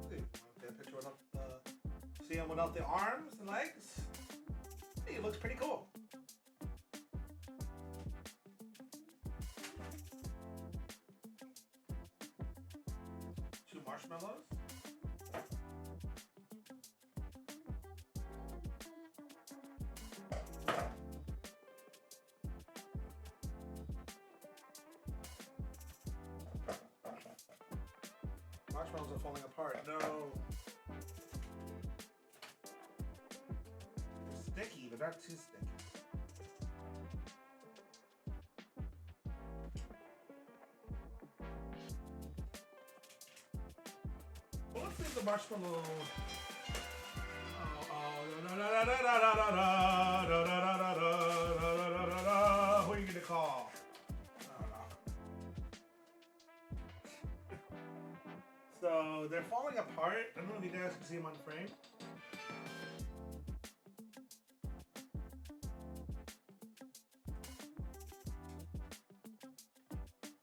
Okay, a picture without see him without the arms and legs. He looks pretty cool. 2 marshmallows. Marshmallows are falling apart. No. They're sticky, but not too sticky. Well, let's leave the marshmallow. Who are you gonna call? So they're falling apart. I don't know if you guys can see them on frame.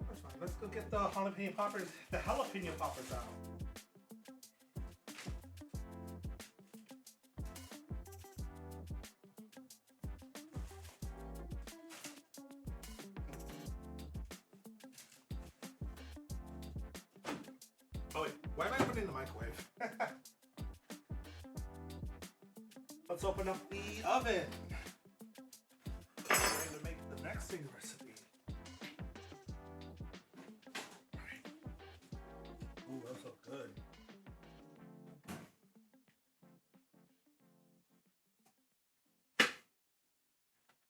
That's fine. Let's go get the jalapeno poppers, out. Oh wait, why am I putting it in the microwave? Let's open up the oven. We're going to make the next thing recipe. Alright. Ooh, that looks good.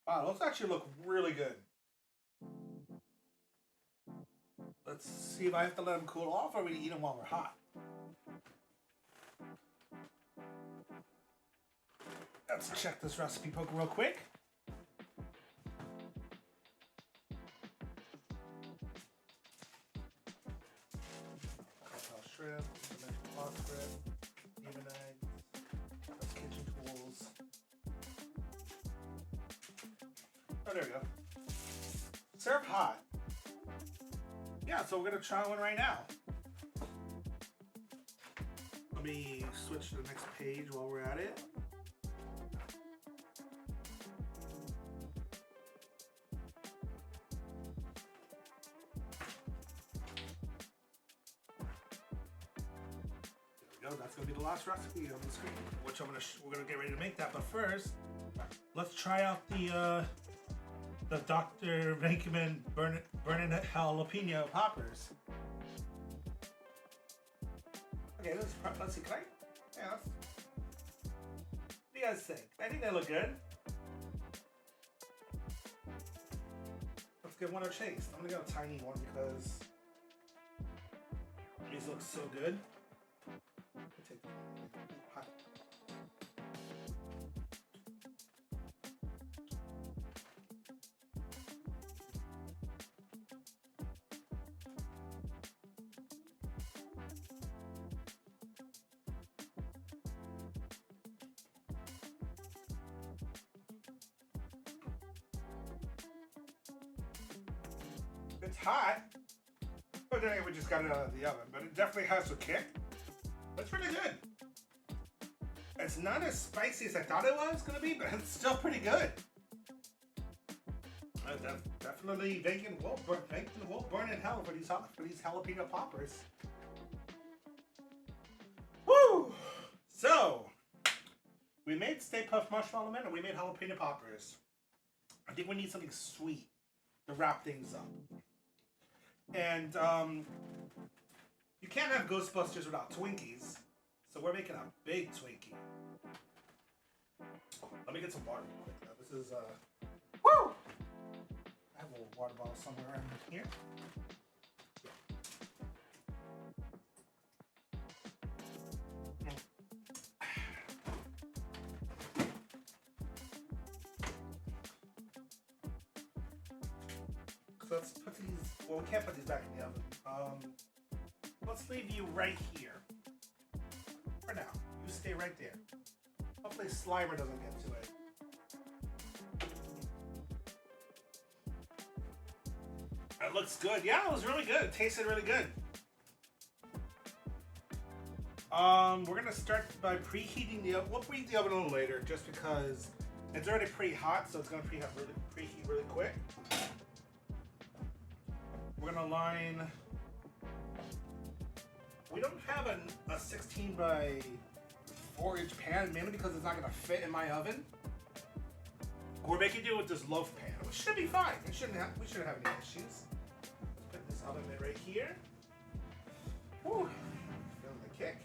Wow, those actually look really good. Let's see if I have to let them cool off or we eat them while we're hot. Let's check this recipe book real quick. Cocktail shrimp, phosphorus, even eggs, kitchen tools. Oh, there we go. Serve hot. Yeah, so we're gonna try one right now. Let me switch to the next page while we're at it. There we go. That's gonna be the last recipe on the screen, which we're gonna get ready to make that. But first, let's try out the Dr. Venkman burning jalapeno poppers. Okay, let's see. Can I? Yeah. What do you guys think? I think they look good. Let's give one a taste. I'm gonna get a tiny one because these look so good. Let me take this one. It's hot, but then we just got it out of the oven. But it definitely has a kick. It's really good. It's not as spicy as I thought it was gonna be, but it's still pretty good. Definitely bacon will burn in hell for these jalapeno poppers. Woo! So we made Stay Puft Marshmallow Man and we made jalapeno poppers. I think we need something sweet to wrap things up. And you can't have Ghostbusters without Twinkies, so we're making a big Twinkie. Let me get some water real quick. Now, this is woo! I have a little water bottle somewhere in here. So let's put these, well, we can't put these back in the oven. Let's leave you right here. For now. You stay right there. Hopefully Slimer doesn't get to it. That looks good. Yeah, it was really good. It tasted really good. We're gonna start by preheating the oven. We'll preheat the oven a little later, just because it's already pretty hot, so it's gonna preheat really quick. We're gonna line. We don't have a 16 by 4-inch pan, mainly because it's not gonna fit in my oven. We're making do with this loaf pan, which should be fine. We shouldn't have any issues. Let's put this oven mitt right here. Woo! Feeling the kick.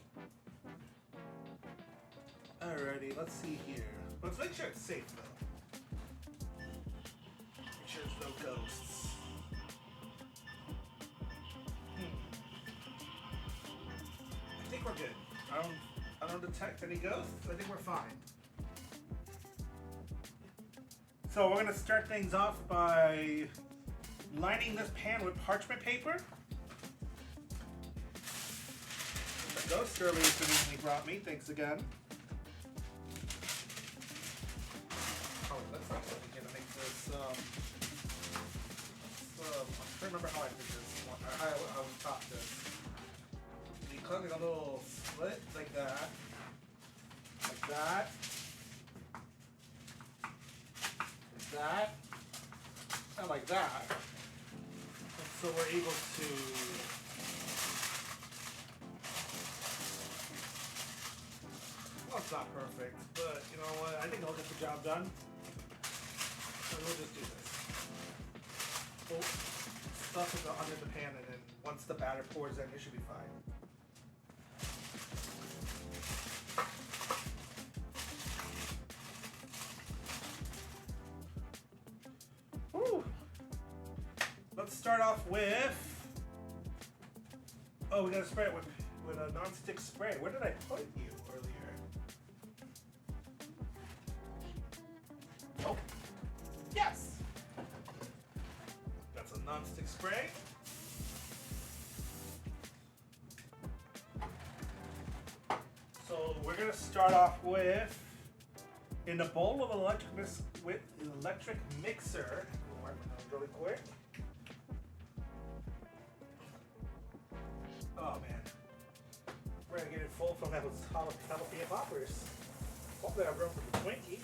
Alrighty, let's see here. Let's make sure it's safe though. Make sure there's no ghosts. I think we're good. I don't detect any ghosts. I think we're fine. So we're gonna start things off by lining this pan with parchment paper. The ghost earlier conveniently brought me. Thanks again. Oh, that's not what we're gonna make this. I'm trying to remember how I did this one. I was taught this. You cut like a little slit like that, like that. That and like that, and so we're able to well, it's not perfect, but you know what, I think I'll get the job done, so we'll just do this. We'll stuff it under the pan, and then once the batter pours in, it should be fine. Let's start off with. Oh, we gotta spray it with a non-stick spray. Where did I put you earlier? Oh, yes. That's a non-stick spray. So we're gonna start off with in a bowl of electric mixer. I'll wipe my nose really quick. Oh man, we're gonna get it full from those jalapeno poppers. Hopefully I have room for the Twinkie.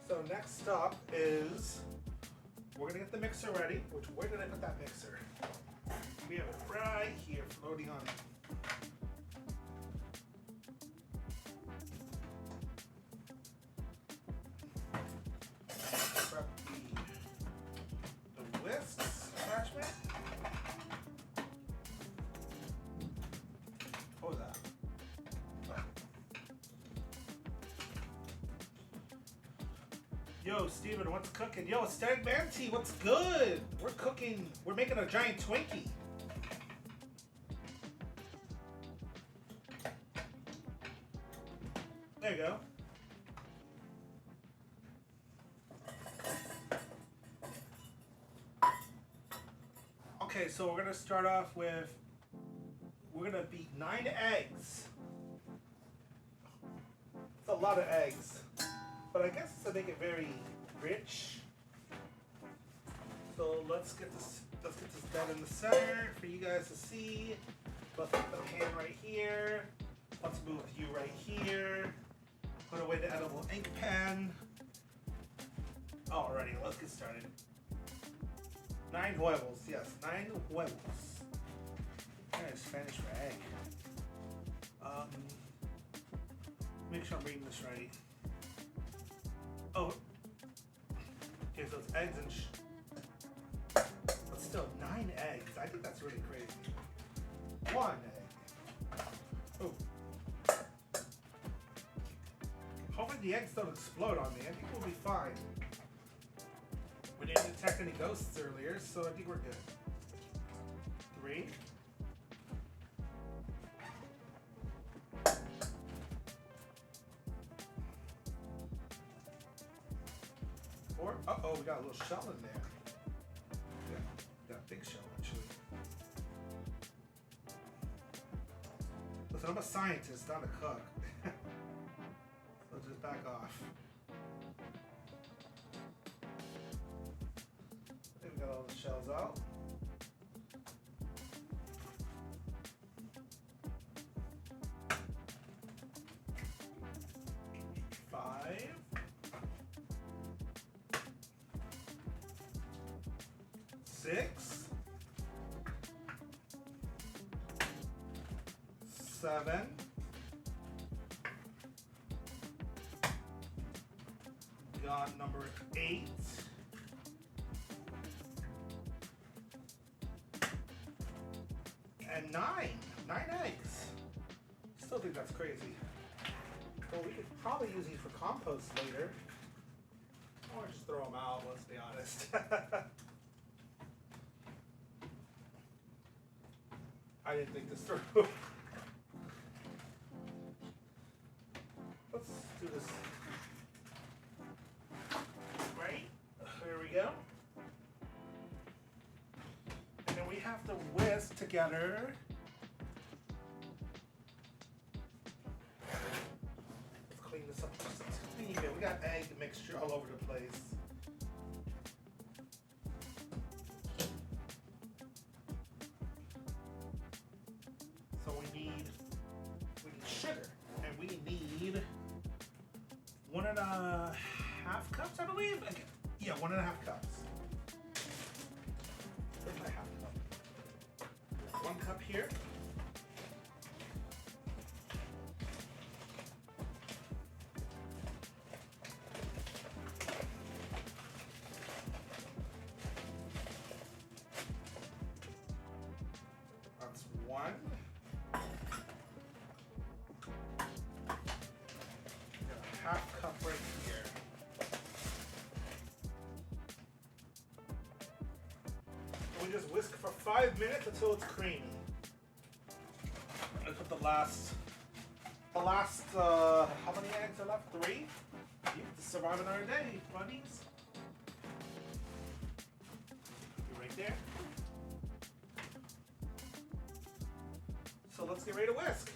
So next up is we're gonna get the mixer ready. Where did I put that mixer? We have it right here, floating on it. Yo, Steven, what's cooking? Yo, Stag Manti, what's good? We're cooking. We're making a giant Twinkie. There you go. Okay, so we're gonna start off with. We're gonna beat 9 eggs. It's a lot of eggs. But I guess to make it very rich. So let's get this down in the center for you guys to see. Let's put the pan right here. Let's move you right here. Put away the edible ink pen. Alrighty, let's get started. 9 huevos, yes, 9 huevos. That's Spanish for egg. Make sure I'm reading this right. Oh, okay, so it's eggs and but still 9 eggs. I think that's really crazy. 1 egg. Oh. Hopefully the eggs don't explode on me. I think we'll be fine. We didn't detect any ghosts earlier, so I think we're good. 3. 4. Uh-oh, we got a little shell in there. Yeah, got a big shell, actually. Listen, I'm a scientist, not a cook. Let's just back off. I think we got all the shells out. Five. 6. 7. Got number 8. And 9. 9 eggs. Still think that's crazy. Well, we could probably use these for compost later. Or just throw them out, let's be honest. I didn't think this through. Let's do this. Right? There we go. And then we have to whisk together. Let's clean this up just a teeny bit. We got egg mixture all over the place. So we need sugar, and we need 1.5 cups, I believe. Okay. Yeah, 1.5 cups. Where's my half cup? 1 cup here. That's 1. Half cup right here. And we just whisk for 5 minutes until it's creamy. I put the last, how many eggs are left? 3? You have to survive another day, buddies. You're right there. So let's get ready to whisk.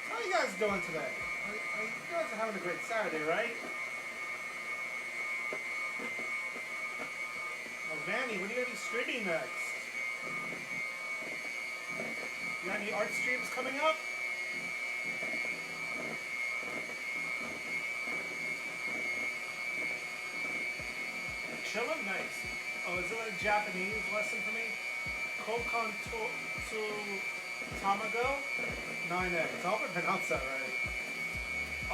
How you guys doing today? You guys are having a great Saturday, right? Oh, Vanny, when are you going to be streaming next? You got any art streams coming up? Chillin'? Nice. Oh, is it a Japanese lesson for me? Kokon to Tamago? 9 eggs. I hope I pronounced that right.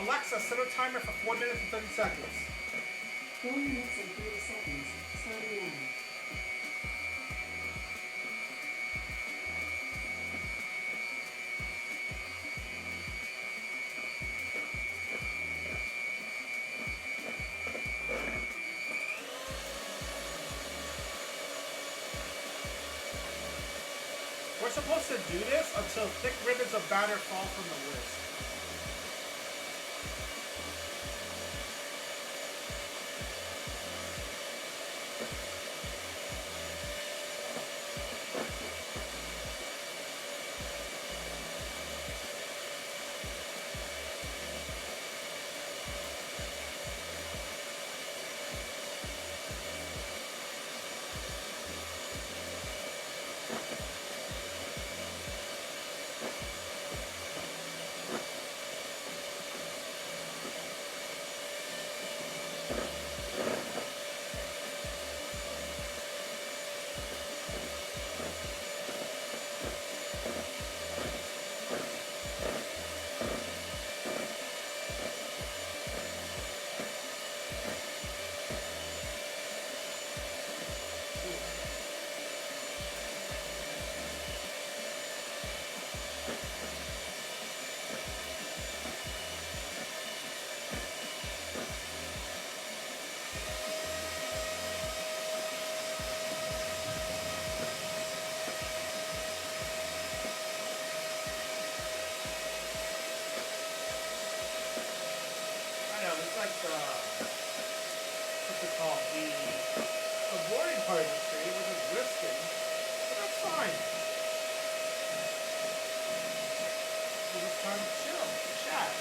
Alexa, set a timer for 4 minutes and 30 seconds. 4 minutes and 30 seconds. Starting now. We're supposed to do this until thick ribbons of batter fall from the whisk. Time to chill, chat.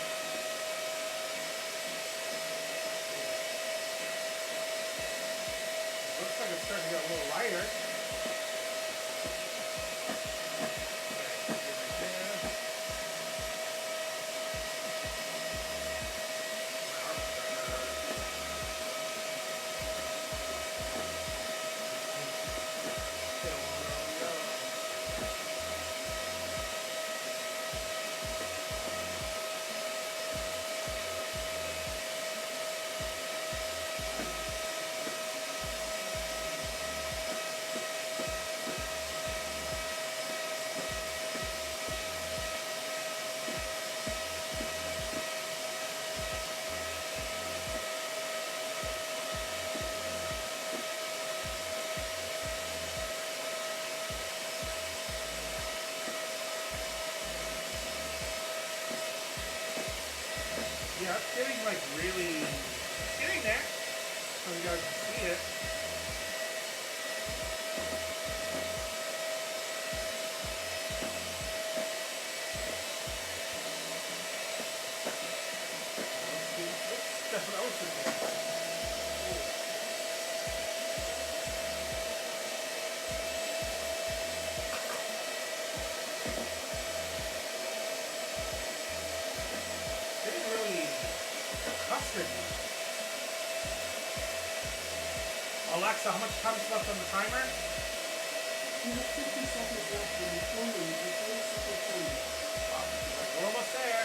Looks like it's starting to get a little lighter. Yeah, it's getting like really getting there. So you guys can see it. Let's step it over to the custard. Alexa, how much time is left on the timer? You have 50 seconds left in the polling and 30-second timer. We're almost there.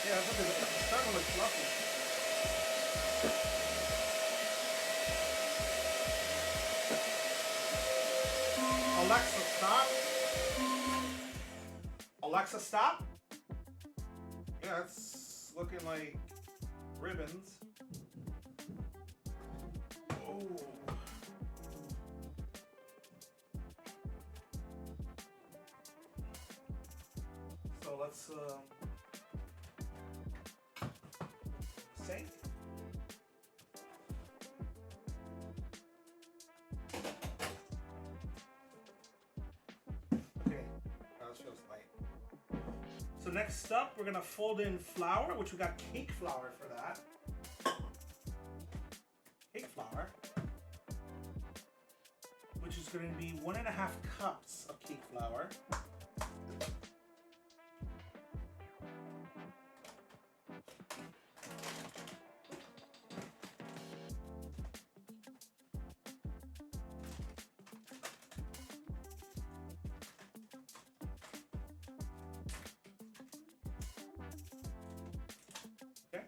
Yeah, look at it. It's starting to look fluffy. Alexa, stop. Alexa, stop. Yeah, it's looking like ribbons. Oh. So let's sink. Okay, this feels light. So next up, we're gonna fold in flour, which we got cake flour for that. Cake flour, which is gonna be 1.5 cups of cake flour. Okay.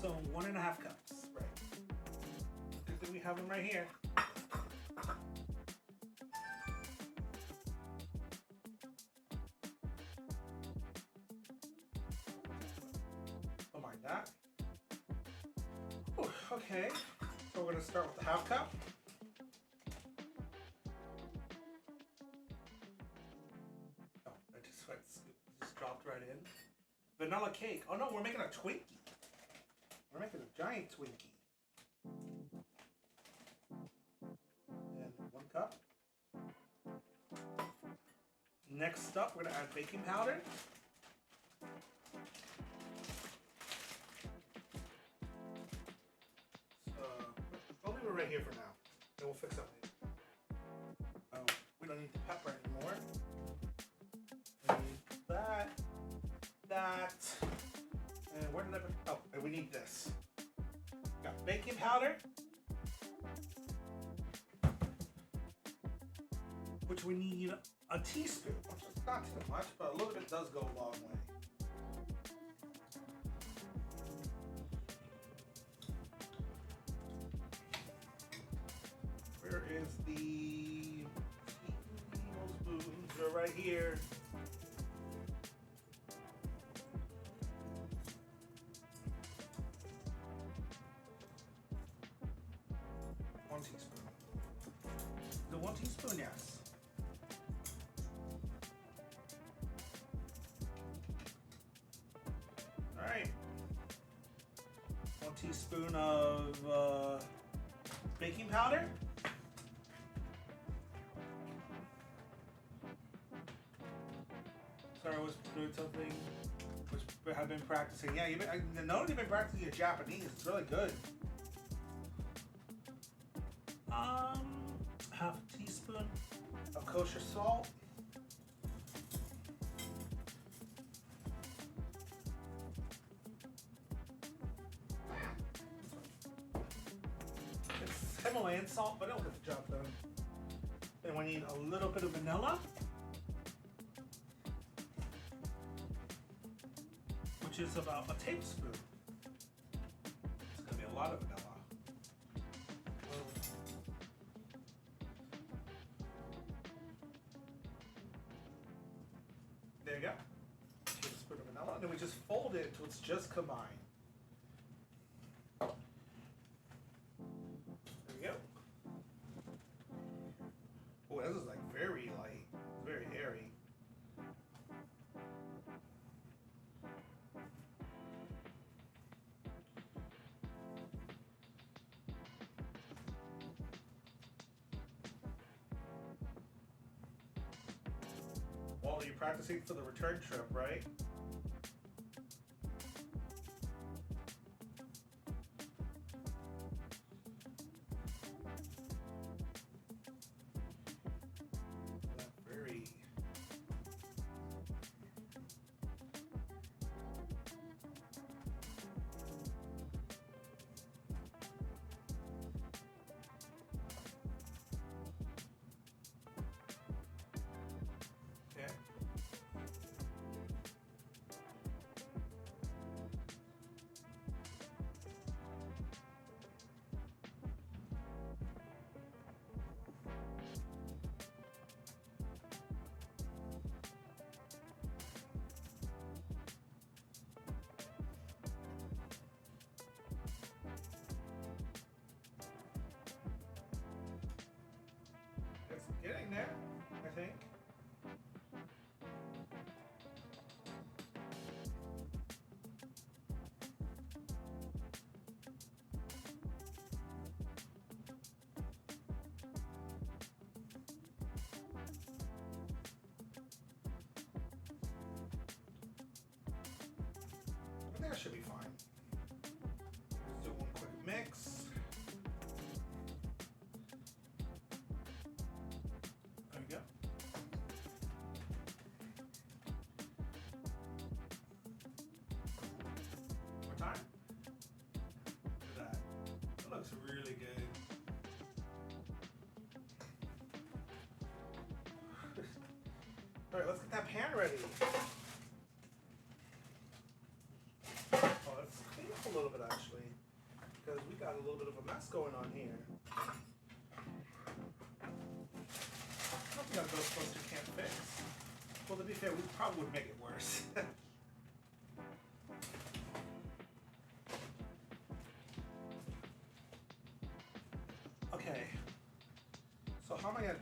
So 1.5 cups, right? Good that we have them right here. Don't mind that. Whew, okay, so we're gonna start with the 1/2 cup. Oh, I just dropped right in. Vanilla cake. Oh no, we're making a Twinkie. We're making a giant Twinkie. And 1 cup. Next up, we're gonna add baking powder. I'll leave it right here for now. Then we'll fix that later. We don't need the pepper anymore. We need that. And where did I put? Oh, and we need this. Got baking powder. which we need a teaspoon, which is not too much, but a little bit does go a long way. Where is the tablespoons? They're right here. One teaspoon. The 1 teaspoon, yes. All right. 1 teaspoon of baking powder. Sorry, I was doing something which I have been practicing. Yeah, not only been practicing your Japanese, it's really good. Half a teaspoon of kosher salt. It's Himalayan salt, but it'll get the job done. Then we need a little bit of vanilla, which is about a tablespoon. It's gonna be a lot of vanilla. There you go. Tablespoon of vanilla, and then we just fold it until it's just combined. There we go. Oh, this is like very light, very airy. Well, you're practicing for the return trip, right? That very... Okay. It's getting there, I think. I think I should be fine. Let's do one quick mix. There we go. More time. Look at that. That looks really good. All right, let's get that pan ready. Oh, let's clean up a little bit actually, because we got a little bit of a mess going on here. Nothing that Ghostbusters can't fix. Well, to be fair, we probably would make it worse. Okay. So how am I gonna?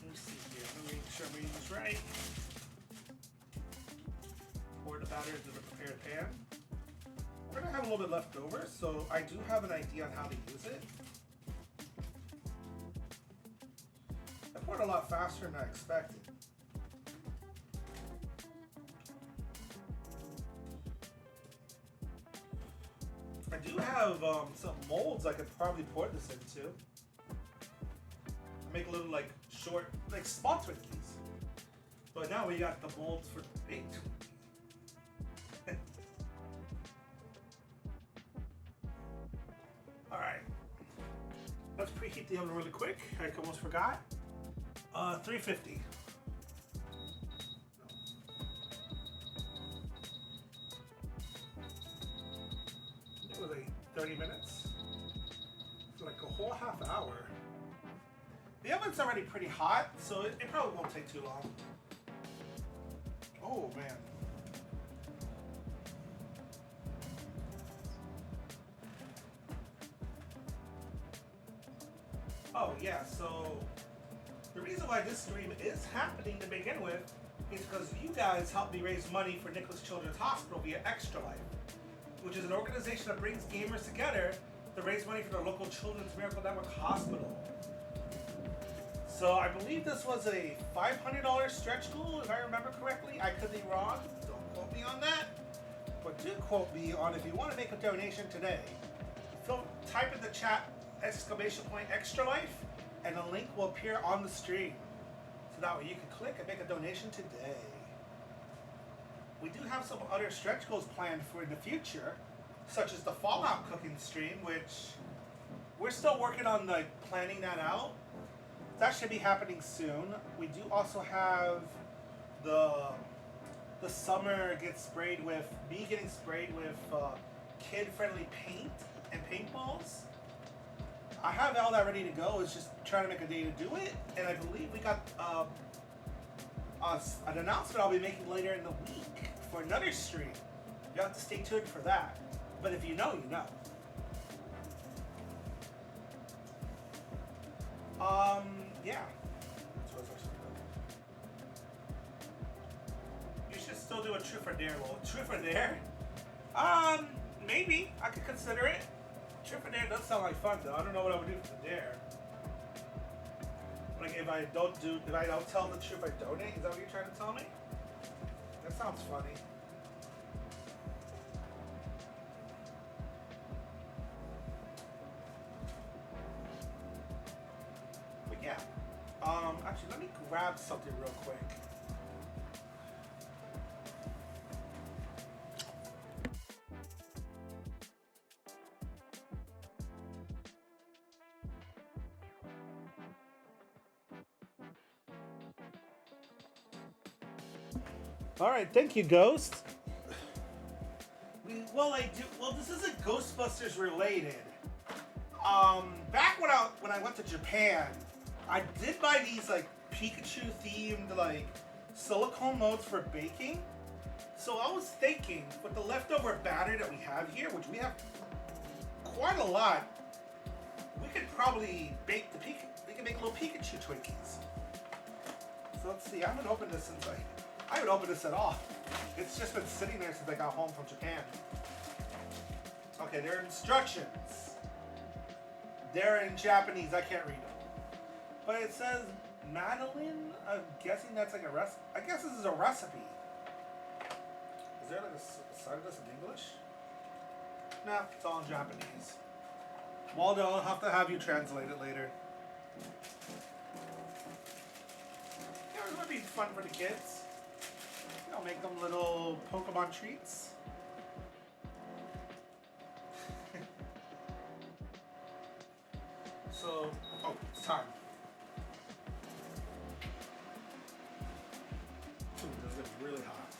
Let me see here. Let me make sure I'm reading this right. Pour the batter into the prepared pan. We're gonna have a little bit left over, so I do have an idea on how to use it. I poured a lot faster than I expected. I do have some molds I could probably pour this into. Make a little like short, like small Twinkies. But now we got the molds for the big Twinkies. Alright. Let's preheat the oven really quick. I almost forgot. 350. It was 30 minutes. So like a whole half hour. The oven's already pretty hot, so it probably won't take too long. Oh man. Oh yeah, so the reason why this stream is happening to begin with is because you guys helped me raise money for Nicklaus Children's Hospital via Extra Life, which is an organization that brings gamers together to raise money for the local Children's Miracle Network hospital. So I believe this was a $500 stretch goal, if I remember correctly. I could be wrong. Don't quote me on that. But do quote me on if you want to make a donation today. Type in the chat !Extra Life, and a link will appear on the stream. So that way you can click and make a donation today. We do have some other stretch goals planned for in the future, such as the Fallout cooking stream, which we're still working on planning that out. That should be happening soon. We do also have the summer getting sprayed with kid-friendly paint and paintballs. I have all that ready to go. It's just trying to make a day to do it, and I believe we got an announcement I'll be making later in the week for another stream. You have to stay tuned for that. But if you know, you know. Yeah. That's what I was actually doing. You should still do a Truth or Dare. Well, Truth or Dare? Maybe. I could consider it. Truth or Dare does sound like fun, though. I don't know what I would do for the Dare. Like, if I don't tell the truth, I donate? Is that what you're trying to tell me? That sounds funny. Yeah. Actually, let me grab something real quick. All right, thank you, Ghost. Well, this isn't Ghostbusters related. Back when I went to Japan, I did buy these Pikachu themed silicone molds for baking. So I was thinking with the leftover batter that we have here, which we have quite a lot, we could probably bake we can make little Pikachu Twinkies. So let's see. I haven't opened this since I haven't opened this at all. It's just been sitting there since I got home from Japan. Okay, there are instructions. They're in Japanese. I can't read them. But it says Madeline. I'm guessing that's like a recipe. I guess this is a recipe. Is there a side of this in English? Nah, it's all in Japanese. Waldo, I'll have to have you translate it later. Yeah, it would be fun for the kids. I'll make them little Pokemon treats. So, it's time. Ooh, this is really hot.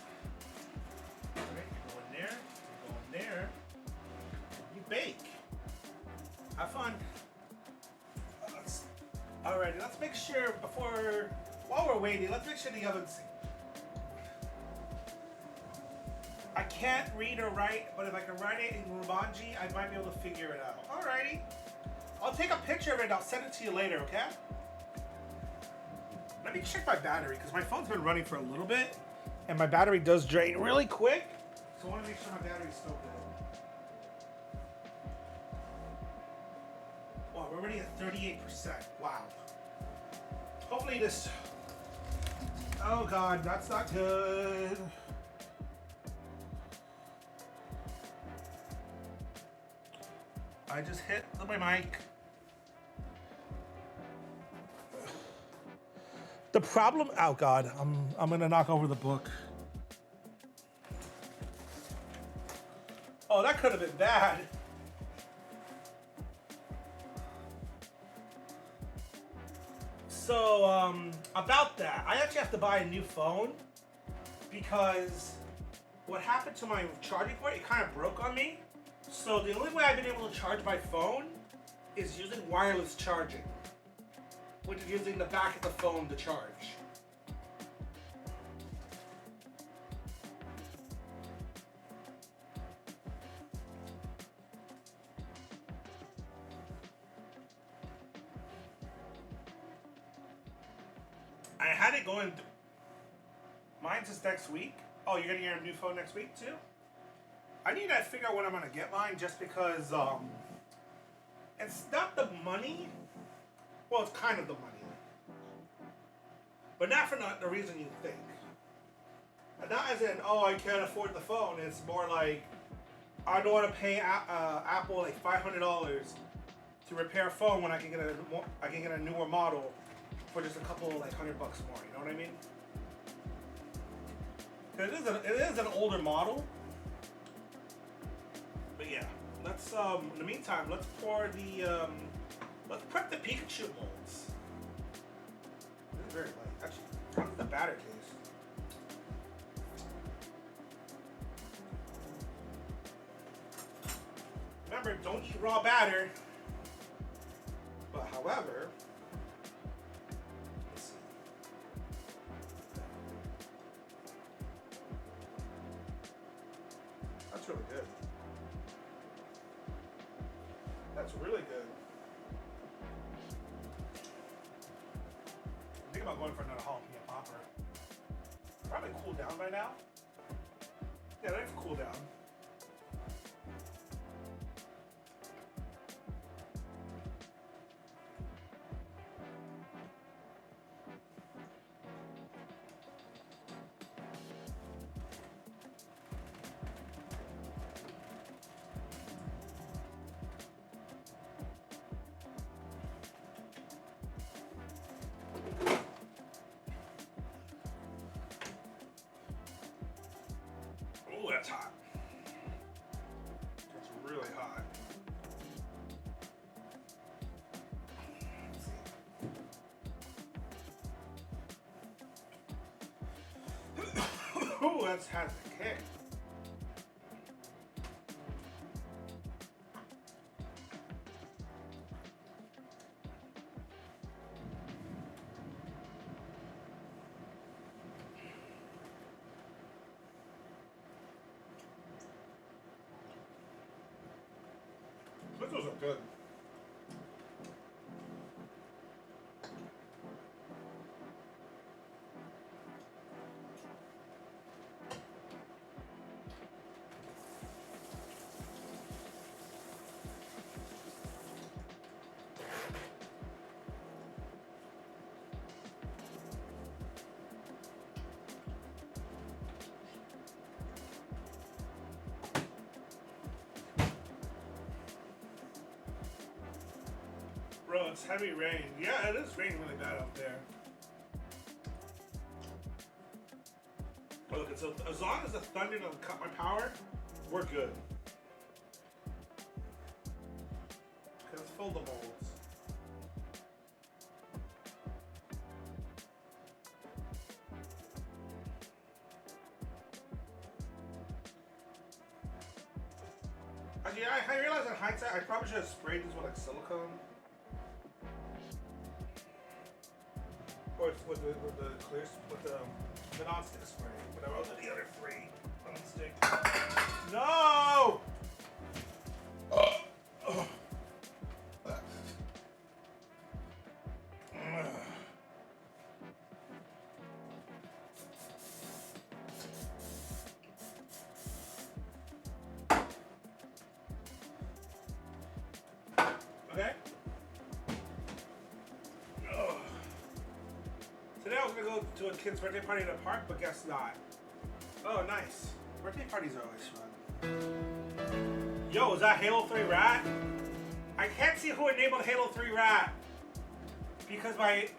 Alright, you go in there, you go in there. You bake. Have fun. Alrighty, let's make sure while we're waiting, let's make sure the oven's. I can't read or write, but if I can write it in Romanji, I might be able to figure it out. Alrighty. I'll take a picture of it and I'll send it to you later, okay? Let me check my battery, because my phone's been running for a little bit, and my battery does drain really quick, so I want to make sure my battery's still good. Wow, we're already at 38%. Wow. Hopefully this... Oh god, that's not good. I just hit my mic. The problem, oh god, I'm gonna knock over the book. Oh, that could have been bad. So, about that, I actually have to buy a new phone because what happened to my charging port, it kind of broke on me. So the only way I've been able to charge my phone is using wireless charging, which is using the back of the phone to charge. I had it going. Mine's just next week. Oh, you're gonna get a new phone next week too? I need to figure out when I'm gonna get mine, just because it's not the money. Well, it's kind of the money, but not for not the reason you think. And not as in, oh, I can't afford the phone. It's more like I don't want to pay Apple like $500 to repair a phone when I can get a newer model for just a couple like $100 more. You know what I mean? It is an older model. But yeah, let's in the meantime, let's pour the let's prep the Pikachu molds. This is very light. Actually, how's the batter taste? Remember, don't eat raw batter. But however, let's see. That's really good. That's really good. I'm thinking about going for another jalapeno popper. Probably cooled down by now. Yeah, they've cooled down. Oh, that's hot. That's really hot. Let's see. Oh, that's has the kick. Those are good. Bro, it's heavy rain. Yeah, it is raining really bad out there. But look, so as long as the thunder doesn't cut my power, we're good. Okay, let's fill the molds. Actually, I realized in hindsight, I probably should have sprayed this with like silicone. Or with the clear, with the non-stick spray. But I wasn't the other three non-stick. No! Okay. Today I was gonna go to a kid's birthday party in a park, but guess not. Oh, nice. Birthday parties are always fun. Yo, is that Halo 3 Rat? I can't see who enabled Halo 3 Rat because I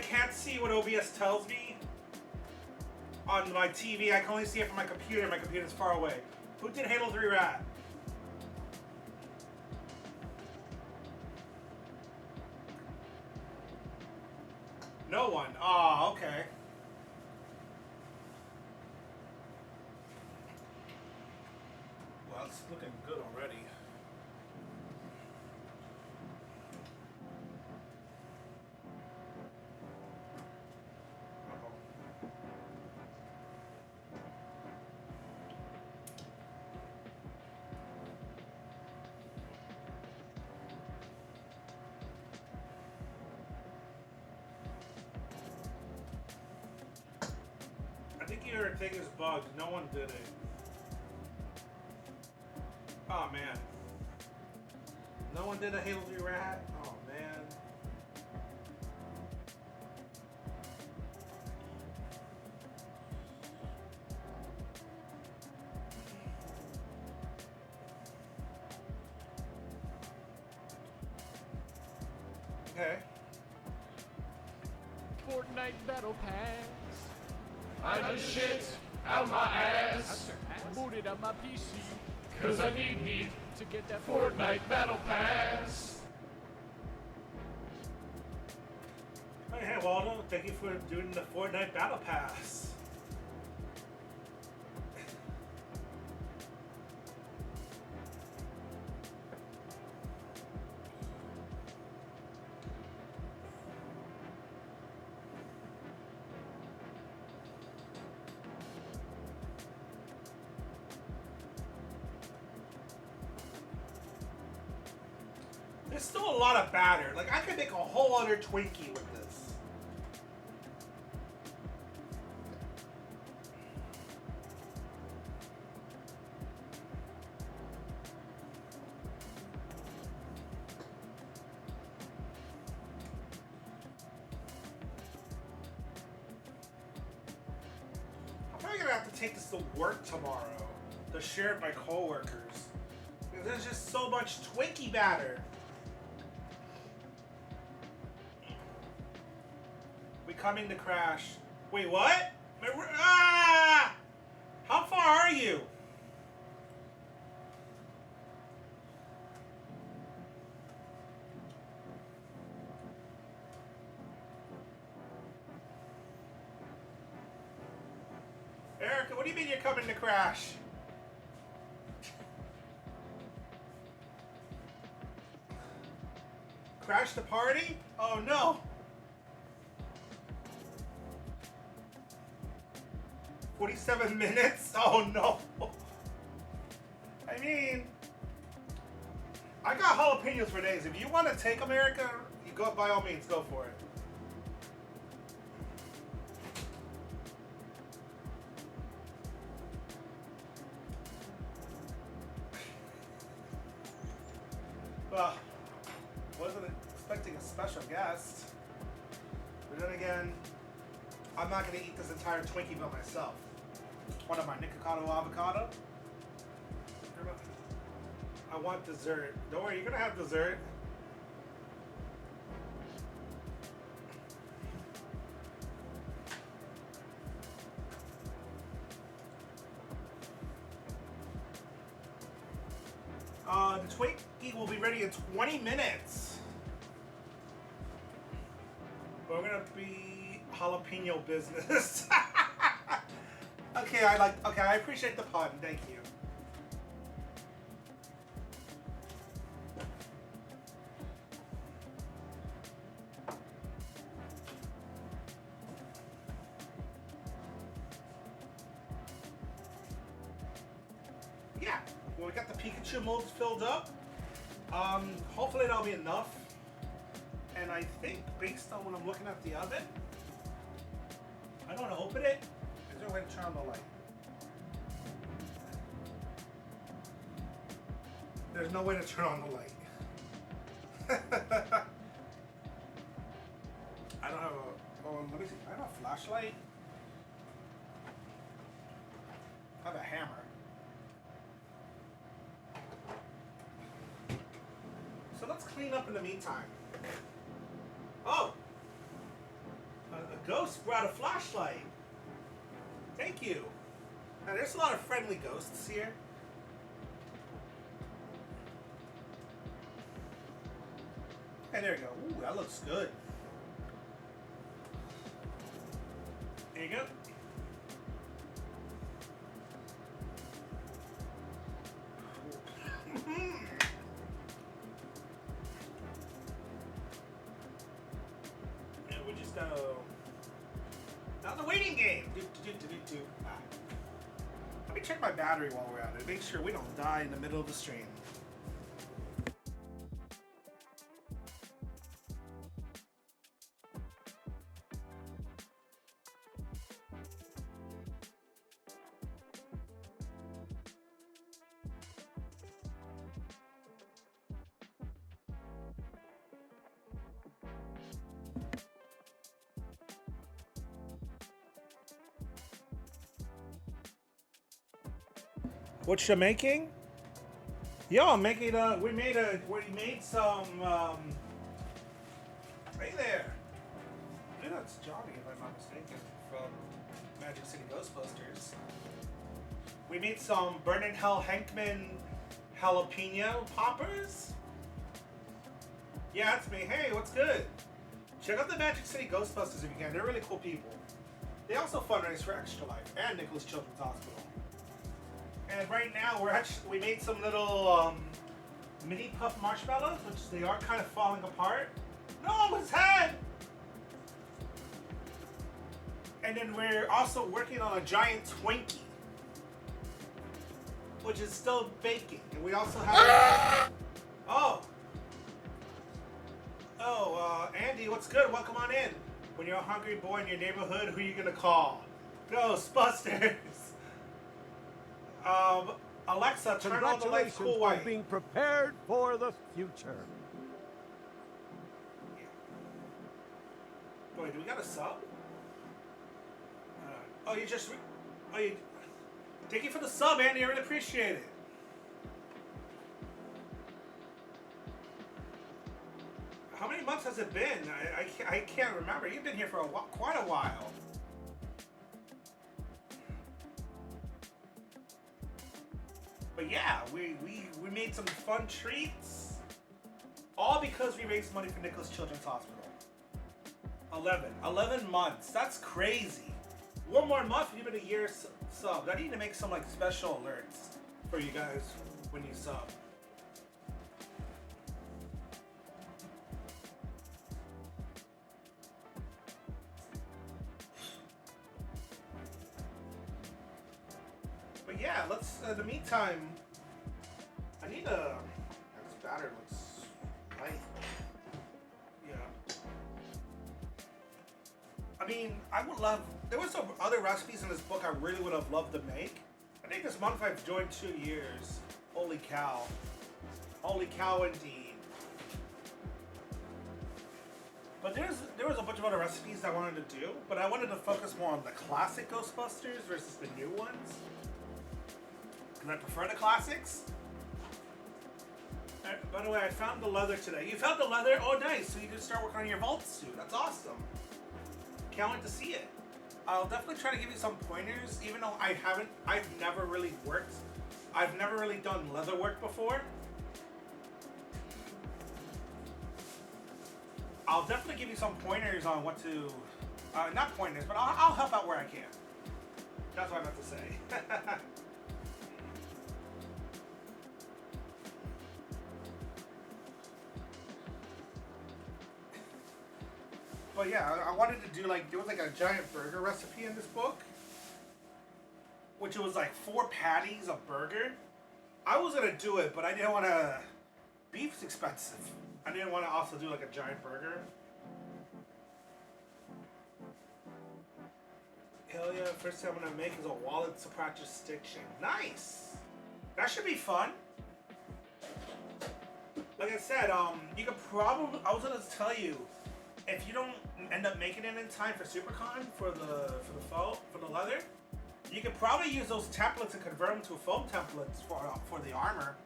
can't see what OBS tells me on my TV. I can only see it from my computer. My computer's far away. Who did Halo 3 Rat? No one. Oh, okay. Well, it's looking good already. I think your thing is bugged. No one did it. Oh man. No one did a Halo 3 rat? Oh man. Okay. Fortnite Battle Pass. I just shit out my ass, Booted up my PC cause I need to get that Fortnite Battle Pass. Hey, Waldo, thank you for doing the Fortnite Battle Pass. There's still a lot of batter. Like, I could make a whole other Twinkie with this. I'm probably gonna have to take this to work tomorrow to share with my coworkers. Because there's just so much Twinkie batter. Coming to crash. Wait, what? Ah! How far are you? Erica, what do you mean you're coming to crash? Crash the party? Oh no. 47 minutes? Oh no. I mean, I got jalapenos for days. If you want to take America, you go, by all means, go for it. Well, wasn't expecting a special guest. But then again, I'm not going to eat this entire Twinkie by myself. One of my Nicklaus avocado. I want dessert. Don't worry, you're going to have dessert. The Twinkie will be ready in 20 minutes. We're going to be jalapeno business. Okay, I appreciate the pun. Thank you. Yeah, well, we got the Pikachu molds filled up. Hopefully that'll be enough. And I think based on when I'm looking at the oven, I don't want to open it. Is there a way to turn on the light? There's no way to turn on the light. I don't have a. Oh, let me see. I have a flashlight. I have a hammer. So let's clean up in the meantime. Oh! A ghost brought a flashlight. Thank you. Now there's a lot of friendly ghosts here. Okay, there we go. Ooh, that looks good. There you go. And we just gotta. Now the waiting game. Let me check my battery while we're at it. Make sure we don't die in the middle of the stream. What you making? Yo, I'm making we made some hey there. I believe that's Johnny if I'm not mistaken from Magic City Ghostbusters. We made some Burn in Hell Hankman jalapeno poppers. Yeah, that's me. Hey, what's good? Check out the Magic City Ghostbusters if you can. They're really cool people. They also fundraise for Extra Life and Nicklaus Children's Hospital. And right now we made some little mini puff marshmallows, which they are kind of falling apart. No, his head! And then we're also working on a giant Twinkie, which is still baking. And we also have Andy, what's good? Welcome on in. When you're a hungry boy in your neighborhood, who are you gonna call? Ghostbusters. Alexa, turn on the lights Congratulations cool on white. being prepared for the future. Wait, do we got a sub? Thank you for the sub, Andy. I really appreciate it. How many months has it been? I can't remember. You've been here for quite a while. But yeah, we made some fun treats. All because we raised money for Nicklaus Children's Hospital. 11 months. That's crazy. One more month, you've been a year sub. I need to make some like special alerts for you guys when you sub. But yeah, let's. In the meantime, I need a. This batter looks light. Yeah. I mean, I would love. There were some other recipes in this book I really would have loved to make. I think this month I've joined 2 years. Holy cow. Holy cow indeed. But there was a bunch of other recipes I wanted to do, but I wanted to focus more on the classic Ghostbusters versus the new ones. Because I prefer the classics. By the way, I found the leather today. You found the leather? Oh, nice. So you can start working on your vault suit. That's awesome. Can't wait to see it. I'll definitely try to give you some pointers, even though I've never really done leather work before. I'll definitely give you some pointers on what to, not pointers, but I'll help out where I can. That's what I meant to say. But yeah, I wanted to do there was like a giant burger recipe in this book, which was like 4 patties of burger. I was gonna do it, but I didn't want to. Beef's expensive. I didn't want to also do like a giant burger. Hell yeah! First time I'm gonna make is a wallet Sopracho stick shape. Nice. That should be fun. Like I said, you could probably. I was gonna tell you. If you don't end up making it in time for SuperCon for the leather, you could probably use those templates and convert them to foam templates for the armor.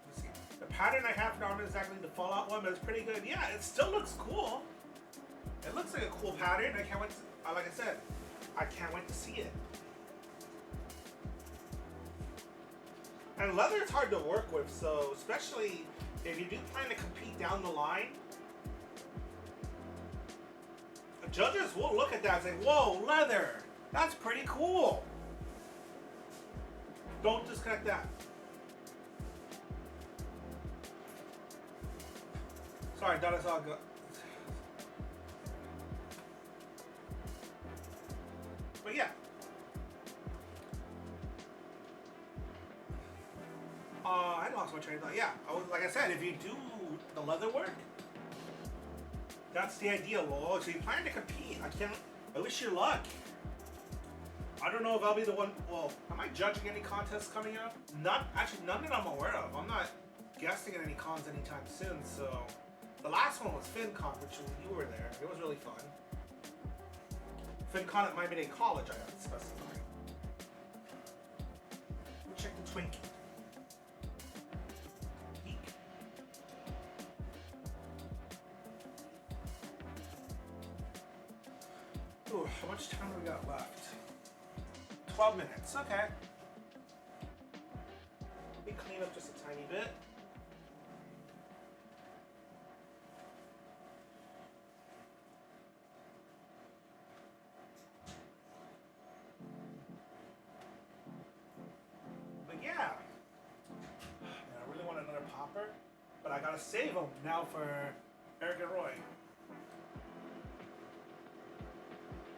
Let's see. The pattern I have for the armor is exactly the Fallout one, but it's pretty good. Yeah, it still looks cool. It looks like a cool pattern. I can't wait. Like I said, I can't wait to see it. And leather is hard to work with, so especially if you do plan to compete down the line, judges will look at that and say, whoa, leather, that's pretty cool. Don't disconnect that. Sorry, that is all good. But yeah. I lost my train of thought. Yeah, like I said, if you do the leather work, that's the idea. Well, so you plan to compete. I wish you luck. I don't know if I'll be the one. Well, am I judging any contests coming up? None that I'm aware of. I'm not guessing at any cons anytime soon. So the last one was FinCon, which you were there. It was really fun. FinCon at Miami Dade College, I have to specify. We'll check the Twinkie. Eek. Ooh, how much time do we got left? 12 minutes, okay. Let me clean up just a tiny bit. But yeah. Man, I really want another popper, but I gotta save them now for Eric and Roy.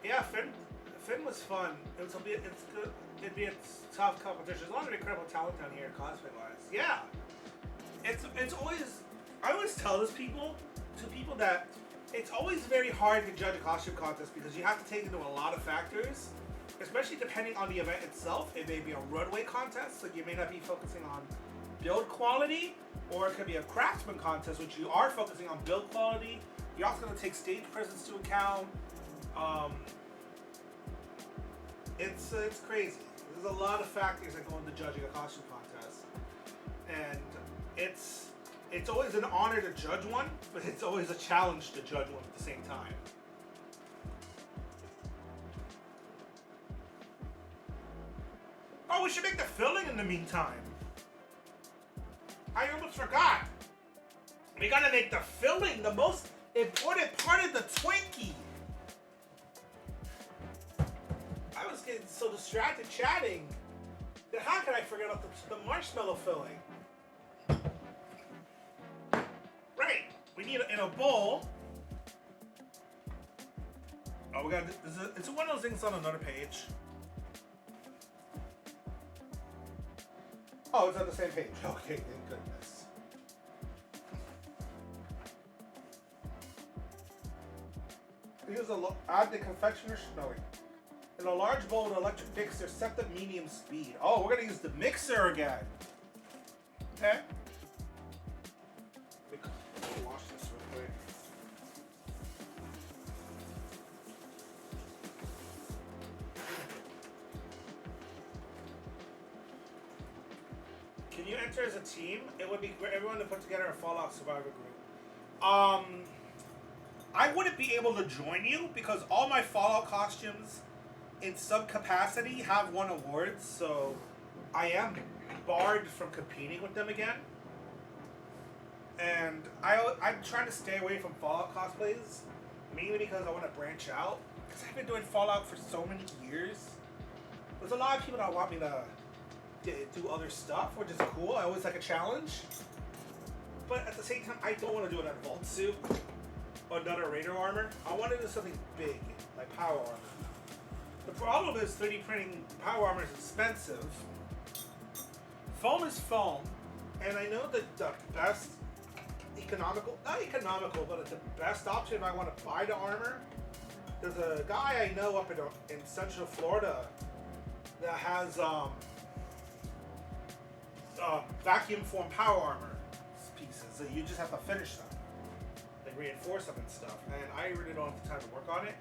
Yeah, Finn was fun. It's good. It'd be a tough competition. There's a lot of incredible talent down here, cosplay wise. Yeah, it's always. I always tell this to people that it's always very hard to judge a costume contest because you have to take into a lot of factors, especially depending on the event itself. It may be a runway contest, so you may not be focusing on build quality, or it could be a craftsman contest, which you are focusing on build quality. You're also going to take stage presence to account. It's crazy. There's a lot of factors that go into judging a costume contest, and it's always an honor to judge one, but it's always a challenge to judge one at the same time. Oh, we should make the filling in the meantime. I almost forgot. We gotta make the filling the most important part of the Twinkie. I was getting so distracted chatting that how could I forget about the marshmallow filling? Right, we need in a bowl. Oh, we got it's one of those things on another page. Oh, it's on the same page. Okay, thank goodness. Add the confectioner snowing. In a large bowl with an electric mixer, set the medium speed. Oh, we're gonna use the mixer again. Okay. Let me wash this real quick. Can you enter as a team? It would be great everyone to put together a Fallout Survivor group. I wouldn't be able to join you because all my Fallout costumes in some capacity have won awards, so I am barred from competing with them again. And I'm trying to stay away from Fallout cosplays, mainly because I want to branch out. Because I've been doing Fallout for so many years. There's a lot of people that want me to do other stuff, which is cool. I always like a challenge. But at the same time, I don't want to do another Vault suit or another Raider armor. I want to do something big, like power armor. The problem is 3D printing power armor is expensive. Foam is foam, and I know that the best not economical, but the best option if I want to buy the armor, there's a guy I know up in Central Florida that has vacuum form power armor pieces that you just have to finish them and reinforce them and stuff, and I really don't have the time to work on it.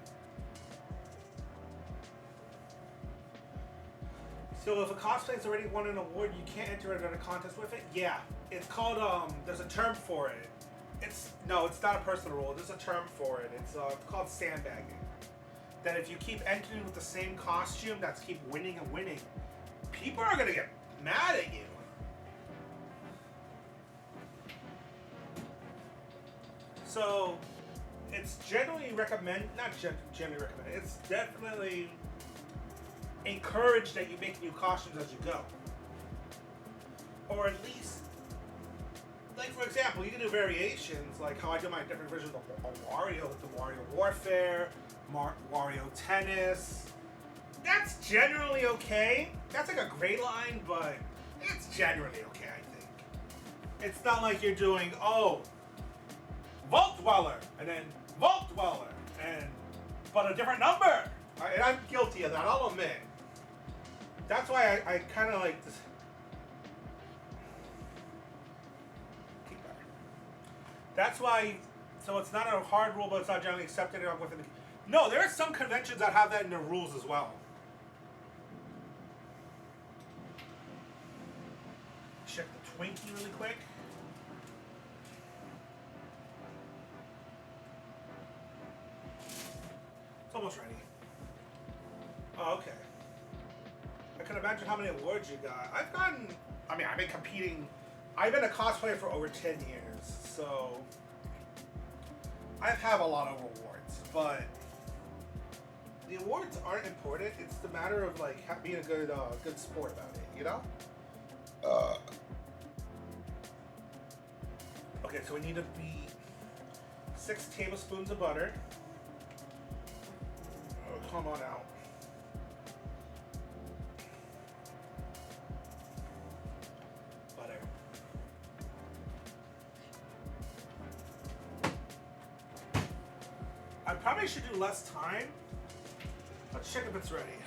So if a cosplay's already won an award, you can't enter another contest with it? Yeah. It's called, there's a term for it. It's not a personal rule. There's a term for it. It's called sandbagging. That if you keep entering with the same costume, that's keep winning and winning, people are going to get mad at you. So it's generally generally recommended. It's definitely encouraged that you make new costumes as you go, or at least, like for example, you can do variations, like how I do my different versions of Wario, with the Wario Warfare, Wario Tennis. That's generally okay. That's like a gray line, but it's generally okay, I think. It's not like you're doing, oh, Vault Dweller, and then Vault Dweller, but a different number. And I'm guilty of that, I'll admit. That's why I kind of like this. That's why, so it's not a hard rule, but it's not generally accepted. No, there are some conventions that have that in their rules as well. Check the Twinkie really quick. It's almost ready. Oh, okay. I can imagine how many awards you got. I've been competing. I've been a cosplayer for over 10 years, so I have a lot of awards, but the awards aren't important. It's the matter of like being a good sport about it, you know? Okay, so we need to beat 6 tablespoons of butter. Oh, come on out. Butter. I probably should do less time. Let's check if it's ready.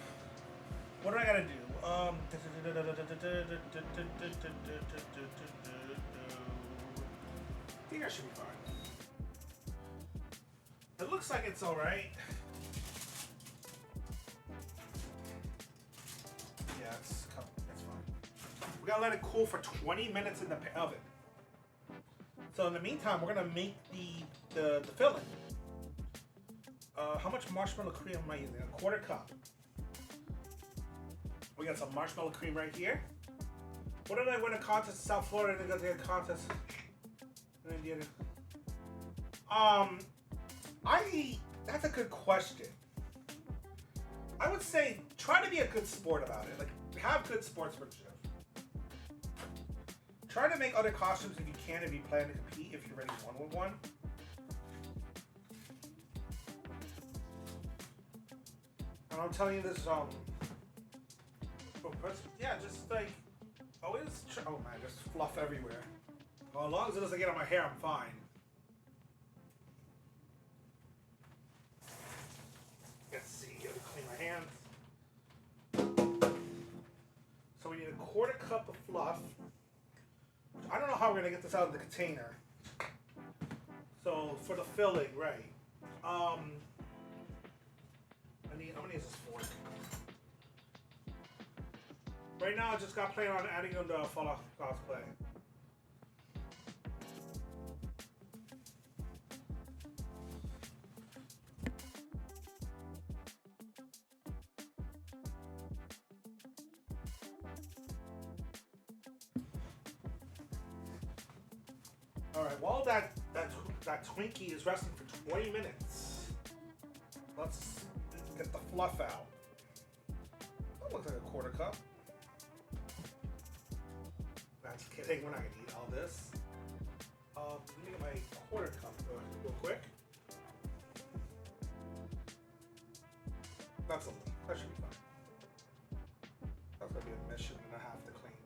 What do I gotta do? I think I should be fine. It looks like it's alright. Yeah, it's fine. We gotta let it cool for 20 minutes in the oven. So in the meantime, we're gonna make the filling. How much marshmallow cream am I using? A quarter cup. We got some marshmallow cream right here. What did I win a contest in South Florida? I got the contest in Indiana. That's a good question. I would say try to be a good sport about it. Like, have good sportsmanship. Try to make other costumes if you can, if you plan to compete, if you're ready 1-on-1. And I'm telling you this, yeah, just like, always, oh man, there's fluff everywhere. Well, as long as it doesn't get on my hair, I'm fine. Let's see, gotta clean my hands. So we need a quarter cup of fluff. I don't know how we're gonna get this out of the container. So for the filling, right? I'm gonna use this fork. Right now, I just got playing on adding on the Fallout cosplay. All right, while that Twinkie is resting for 20 minutes, let's get the fluff out. That looks like a quarter cup. That's kidding, we're not gonna eat all this. Let me get my quarter cup real quick. That's that should be fine. That's gonna be a mission and a half to clean.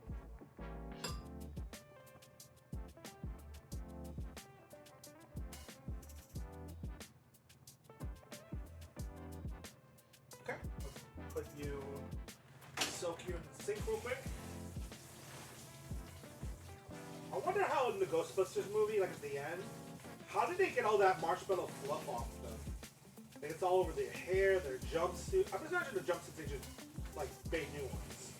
Okay, let's put you soak you in the sink real quick. I wonder how in the Ghostbusters movie, like at the end, how did they get all that marshmallow fluff off them? Like it's all over their hair, their jumpsuit. I'm just imagining the jumpsuits they just like made new ones.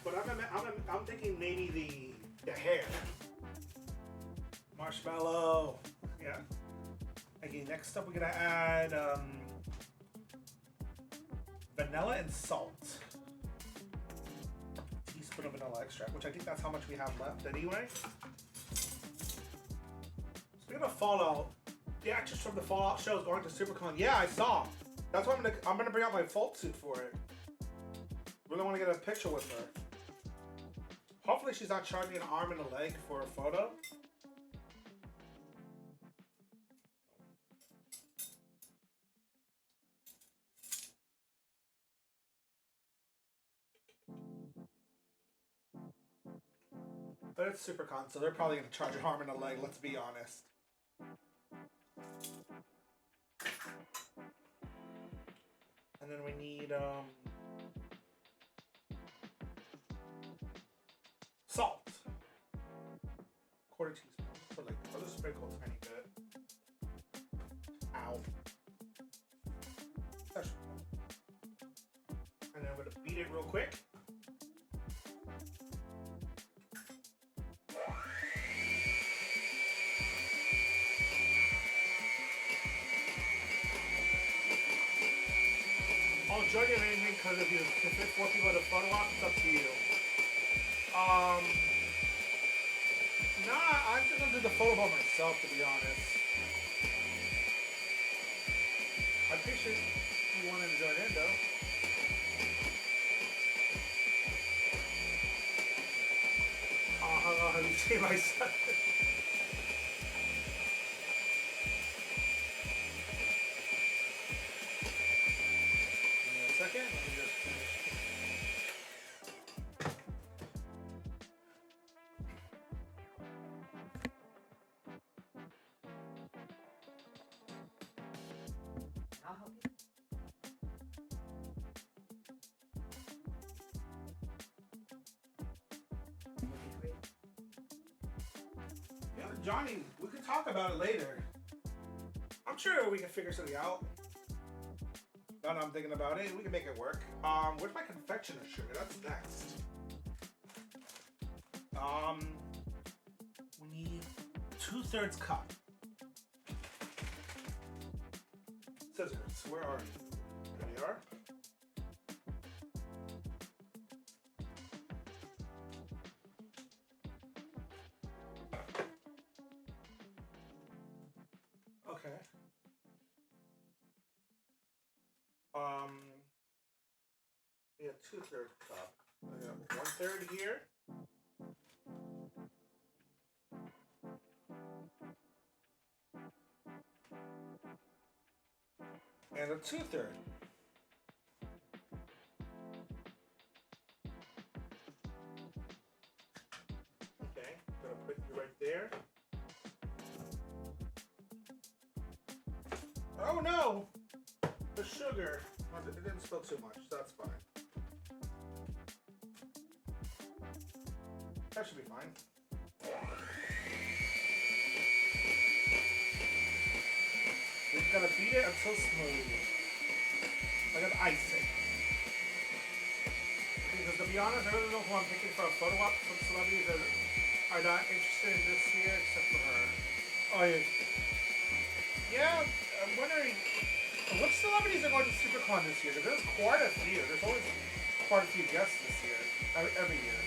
But I'm thinking maybe the hair. Marshmallow. Yeah. Okay, next up we're gonna add vanilla and salt. A teaspoon of vanilla extract, which I think that's how much we have left anyway. Speaking of Fallout, The actress from the Fallout show is going to SuperCon. Yeah, I saw. That's why I'm gonna bring out my Folk suit for it. Really want to get a picture with her. Hopefully she's not charging an arm and a leg for a photo. But it's SuperCon, so they're probably going to charge an arm and a leg, let's be honest. And then we need, salt. Quarter teaspoon. For like, I'll just sprinkle a tiny bit. Ow. That should be fine. And then I'm going to beat it real quick. I'll join you in anything because if you can fit 4 people at a photo op, it's up to you. Nah, I'm just gonna do the photo by myself, to be honest. I appreciate you wanting to join in, though. Have you seen my son? Second, let me just finish. I'll help you. Yeah, Johnny, we can talk about it later. I'm sure we can figure something out. Now that I'm thinking about it, we can make it work. Where's my confectioner sugar? That's next. We need 2/3 cup. Scissors, where are you? There they are. Okay. We have 2/3 cup. I got 1/3 here. And a 2/3. Okay, gonna put you right there. Oh no! The sugar. It didn't spill too much, so that's fine. That should be fine. We're gonna beat it until smooth. Like an icing. Because to be honest, I really don't know who I'm picking for a photo op. Some celebrities that are not interested in this year except for her. Oh yeah. Yeah, I'm wondering which celebrities are going to SuperCon this year? Because there's quite a few. There's always quite a few guests this year. Every year.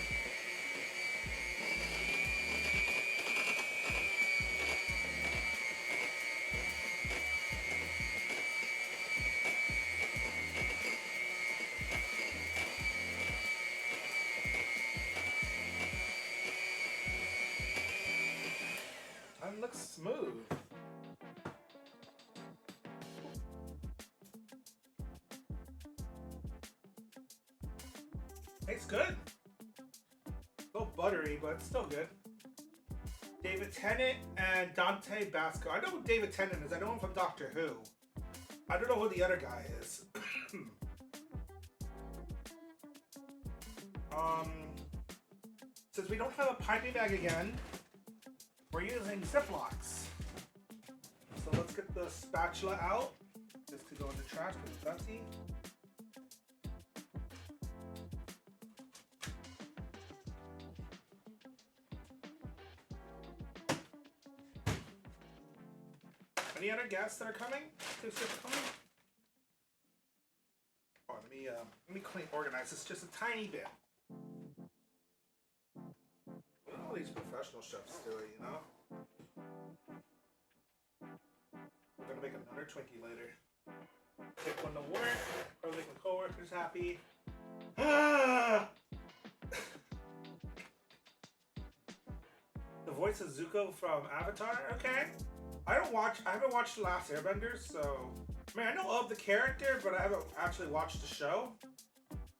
And it looks smooth. Tastes good. A little buttery, but it's still good. David Tennant and Dante Basco. I know who David Tennant is. I know him from Doctor Who. I don't know who the other guy is. Since we don't have a piping bag again, we're using Ziplocs. So let's get the spatula out. This could go in the trash because it's empty. Any other guests that are coming to SuperCon? Oh, let me clean, organize this just a tiny bit. What do all these professional chefs do, you know? make another Twinkie later. Take one to work. Probably make my coworkers happy. Ah! The voice of Zuko from Avatar. Okay. I haven't watched The Last Airbender, so I mean I know of the character, but I haven't actually watched the show.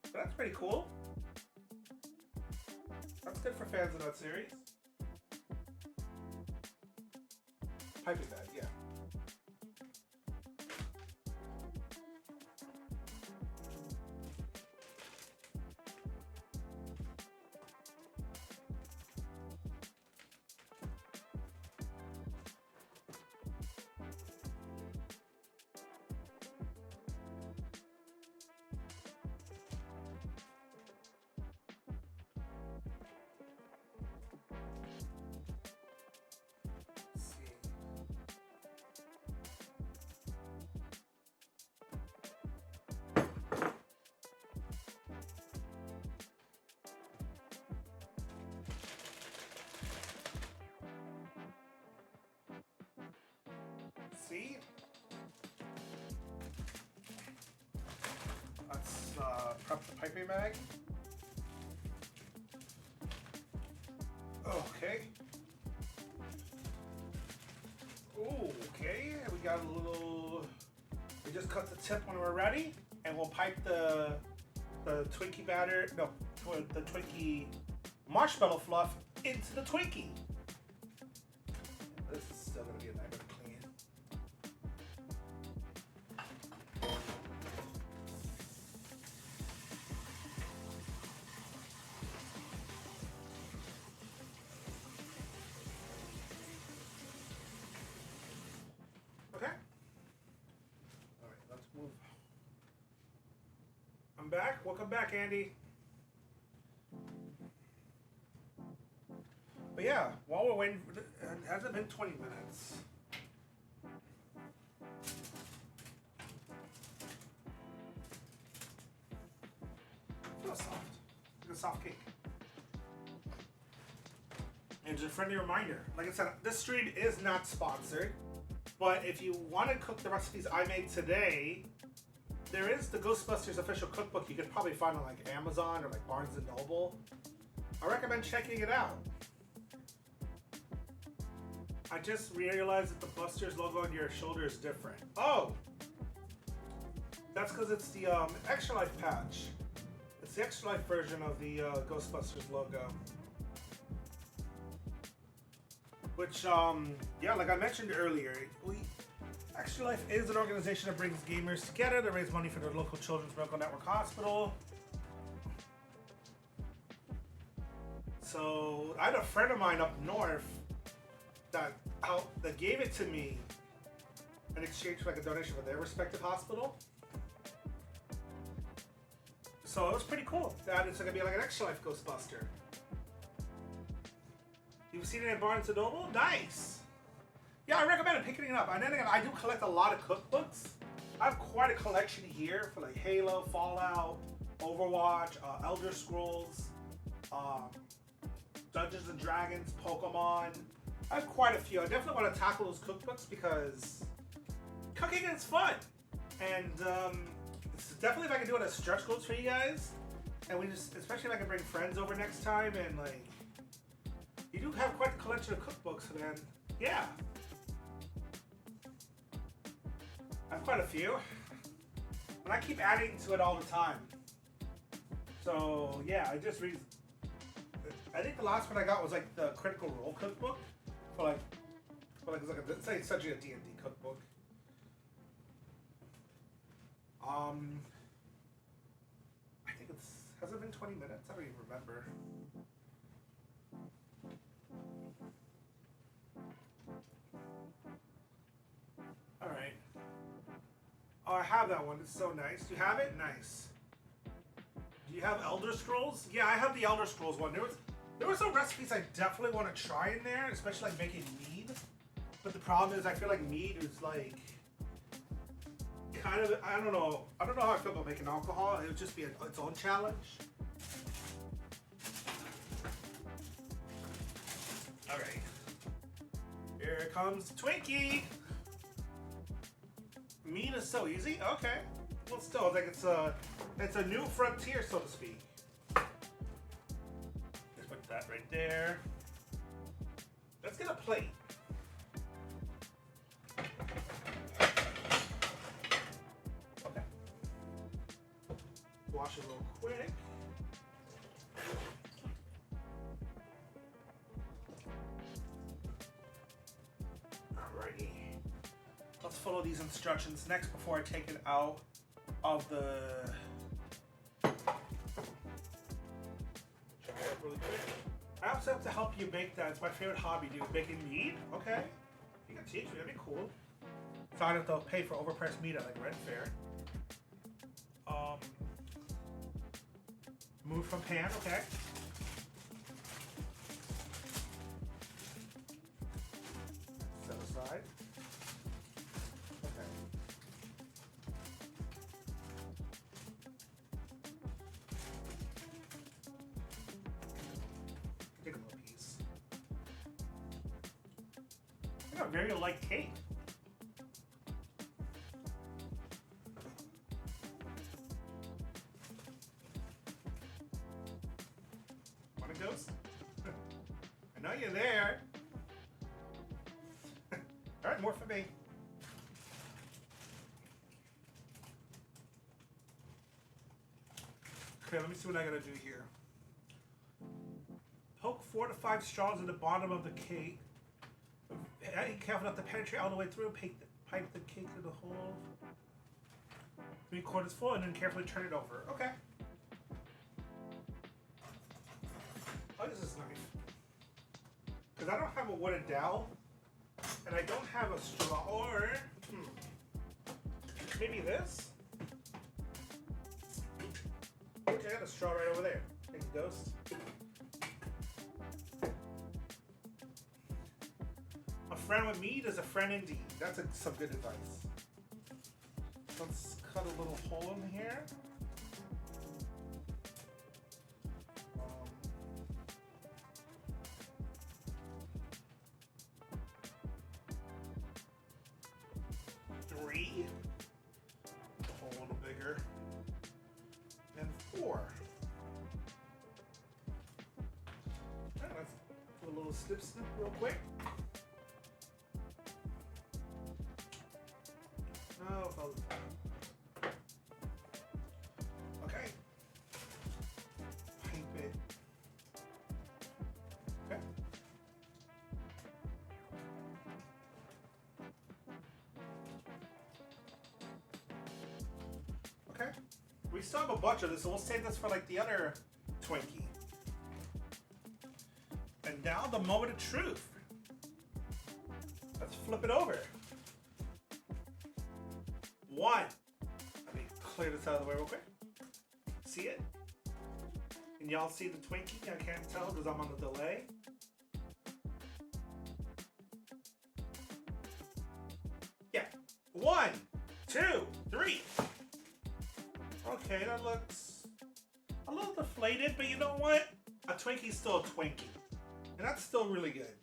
But that's pretty cool. That's good for fans of that series. Piping bag, yeah. See? Let's prep the piping bag. Okay. Ooh, okay. We got a little. We just cut the tip when we're ready, and we'll pipe the Twinkie batter. No, the Twinkie marshmallow fluff into the Twinkie. This is still gonna be a nightmare to clean. Okay. All right, let's move. I'm back. Welcome back, Andy. But yeah, while we're waiting, it hasn't been 20 minutes. Feels soft. Like a soft cake. And just a friendly reminder, like I said, this stream is not sponsored, but if you want to cook the recipes I made today, there is the Ghostbusters official cookbook you can probably find on like Amazon or like Barnes & Noble. I recommend checking it out. I just realized that the Busters logo on your shoulder is different. Oh! That's because it's the Extra Life patch. It's the Extra Life version of the Ghostbusters logo. Which, yeah, like I mentioned earlier, Extra Life is an organization that brings gamers together to raise money for the local Children's Medical Network Hospital. So, I had a friend of mine up north that gave it to me in exchange for like a donation for their respective hospital. So it was pretty cool that it's gonna be like an Extra Life Ghostbuster. You've seen it in Barnes & Noble? Nice! Yeah, I recommend picking it up. And then again, I do collect a lot of cookbooks. I have quite a collection here for like Halo, Fallout, Overwatch, Elder Scrolls, Dungeons and Dragons, Pokemon. I have quite a few. I definitely want to tackle those cookbooks because cooking is fun. And it's definitely if I can do it as stretch goals for you guys. And we just, especially if I can bring friends over next time and like, you do have quite a collection of cookbooks, then yeah. I have quite a few. And I keep adding to it all the time. So yeah, I think the last one I got was like the Critical Role cookbook. It's like essentially a D&D cookbook. I think has it been 20 minutes? I don't even remember. All right. Oh, I have that one. It's so nice. Do you have it? Nice. Do you have Elder Scrolls? Yeah, I have the Elder Scrolls one. There were some recipes I definitely want to try in there, especially like making mead. But the problem is I feel like mead is like kind of, I don't know how I feel about making alcohol. It would just be its own challenge. All right. Here comes Twinkie. Meat is so easy? Okay. Well, still, like it's a new frontier, so to speak. Just put that right there. Let's get a plate. Okay. Wash it real quick. Alrighty. Let's follow these instructions next before I take it out of the... Really quick. I also have to help you make that. It's my favorite hobby, dude. Making meat? Okay. You can teach me. That'd be cool. So I don't have to pay for overpriced meat at like Red Fair. Move from pan, okay. Set aside. Okay. Take a little piece. I got a very light cake. Want a ghost? I know you're there. Alright, more for me. Okay, let me see what I gotta do here. Poke 4 to 5 straws at the bottom of the cake. Be careful not to penetrate all the way through. Pipe the cake to the hole. 3/4 full, and then carefully turn it over. Okay. I'll use this knife. Because I don't have a wooden dowel. And I don't have a straw. Or, maybe this? Okay, I got a straw right over there. Thank you, Ghost. A friend with meat is a friend indeed. That's some good advice. Let's cut a little hole in here. Three. A little bigger. And 4. Alright, let's do a little snip real quick. Oh, okay. Pipe it. Okay. Okay. We still have a bunch of this, so we'll save this for like the other Twinkie. And now the moment of truth. Let's flip it over. 1. Let me clear this out of the way real quick. See it? Can y'all see the Twinkie? I can't tell because I'm on the delay. Yeah. 1, 2, 3. Okay, that looks a little deflated, but you know what? A Twinkie's still a Twinkie. And that's still really good.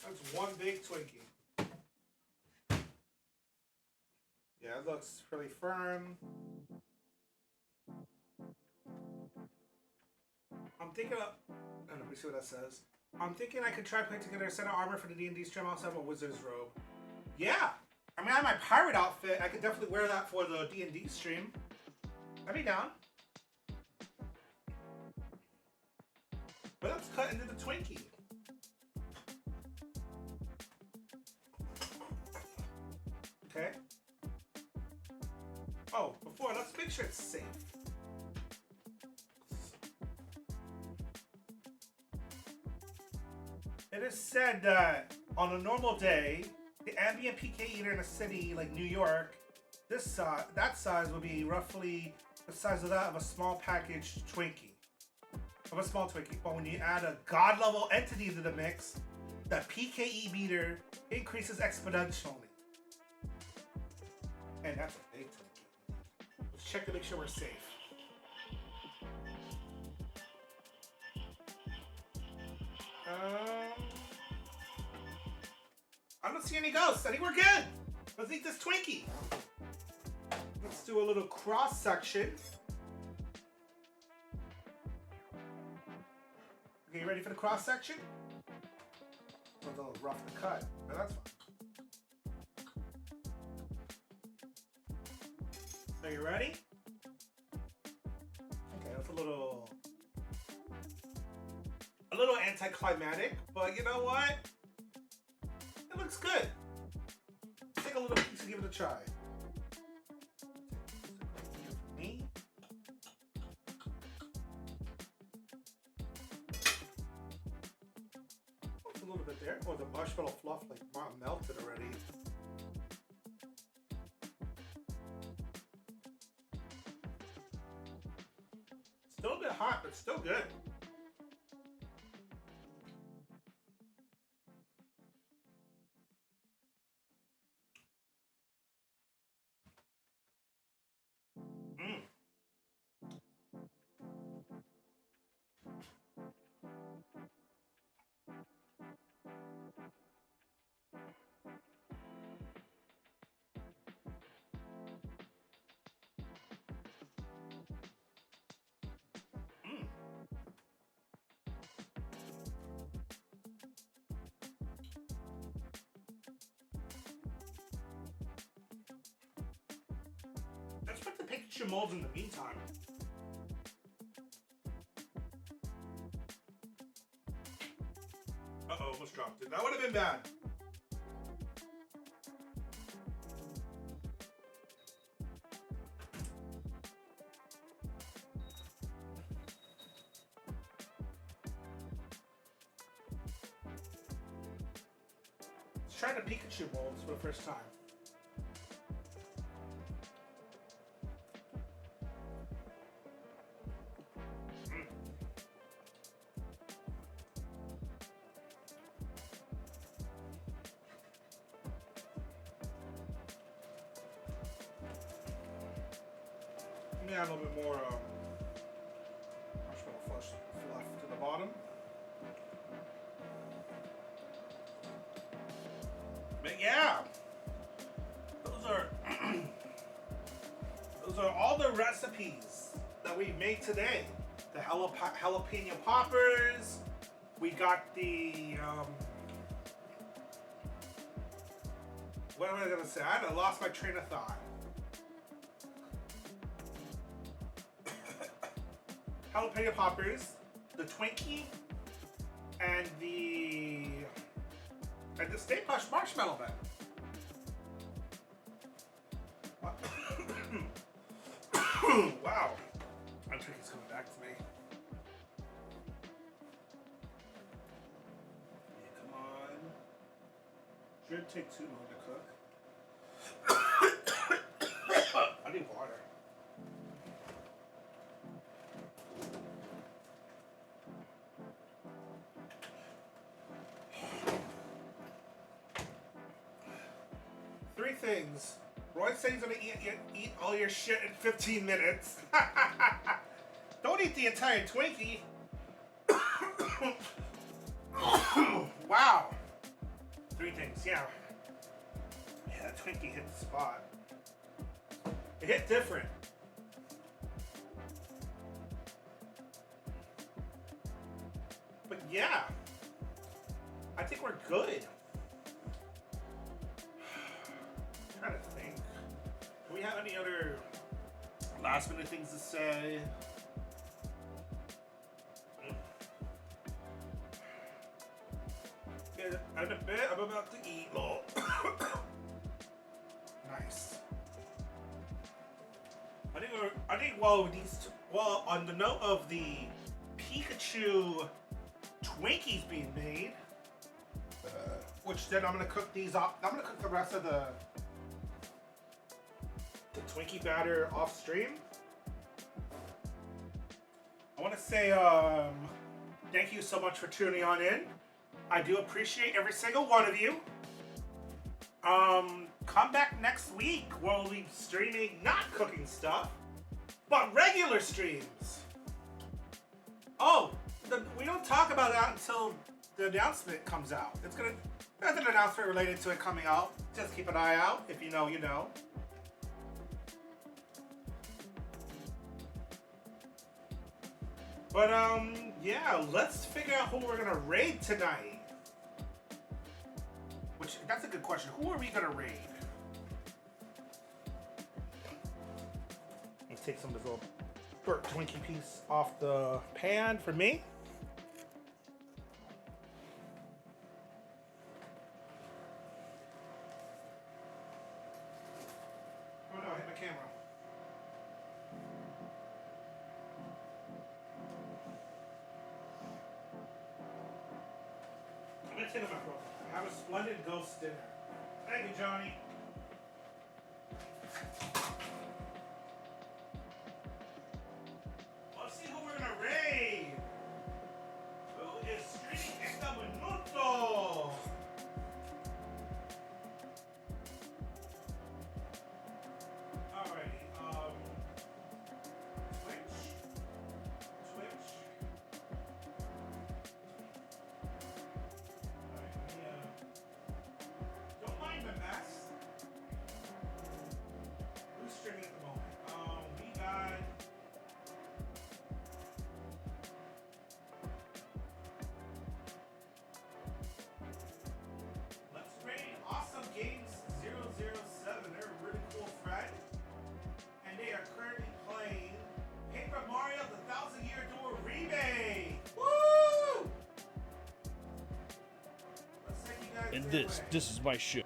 That's one big Twinkie. Yeah, it looks really firm. I'm thinking of... Oh, let me see what that says. I'm thinking I could try putting together a set of armor for the D&D stream. I also have a wizard's robe. Yeah! I mean, I have my pirate outfit. I could definitely wear that for the D&D stream. I'd be down. But let's cut into the Twinkie. Okay. Oh, before, let's make sure it's safe. It is said that on a normal day, the ambient PK eater in a city like New York, that size would be roughly the size of that of a small packaged Twinkie. Of a small Twinkie. But when you add a god level entity to the mix, the PKE meter increases exponentially. And that's a big Twinkie. Let's check to make sure we're safe. see any ghosts. I think we're good. Let's eat this Twinkie. Let's do a little cross section. Okay, you ready for the cross section? It's a little rough to cut, but that's fine. So you ready? Okay, that's a little anticlimactic, but you know what? It looks good. Take a little piece and give it a try. Me. Just a little bit there. Oh, the marshmallow fluff like melted already. Still a bit hot, but still good. Let's put the picture molds in the meantime. Uh-oh, almost dropped it. That would have been bad. Let's try the Pikachu molds for the first time. Add a little bit more marshmallow fluff to the bottom. But yeah, those are all the recipes that we made today. The jalapeno poppers. We got the what am I gonna say? I lost my train of thought. Jalapeno poppers, the Twinkie, and the Stay Puft Marshmallow Man. Wow, my Twinkie's coming back to me. Yeah, come on. Should take too long to cook. I need water. Things. Roy says he's gonna eat all your shit in 15 minutes. Don't eat the entire Twinkie. Wow. 3 things, yeah. Yeah, that Twinkie hit the spot. It hit different. But yeah, I think we're good. Trying to think. Do we have any other last minute things to say? In a bit, I'm about to eat. Nice. I think well, on the note of the Pikachu Twinkies being made, which then I'm gonna cook these up. I'm gonna cook the rest of the Twinkie batter off stream. I want to say thank you so much for tuning on in. I do appreciate every single one of you. Come back next week where we'll be streaming not cooking stuff, but regular streams. Oh, we don't talk about that until the announcement comes out. There's an announcement related to it coming out. Just keep an eye out. If you know, you know. But yeah, let's figure out who we're gonna raid tonight. Which, that's a good question. Who are we gonna raid? Let's take some of this little burnt Twinkie piece off the pan for me. Oh no, I hit my camera. I'm gonna take my bro. Have a splendid ghost dinner. Thank you, Johnny. Let's see who we're gonna raid. Who is streaming esta minuto? Alrighty, Twitch. Don't mind the mess. Who's streaming at the moment? We got. Let's raid Awesome Games 007. They're a really cool friend. And they are currently playing Paper Mario The 1,000-Year Door Remake. Woo! Let's take you guys And their this way. is my ship.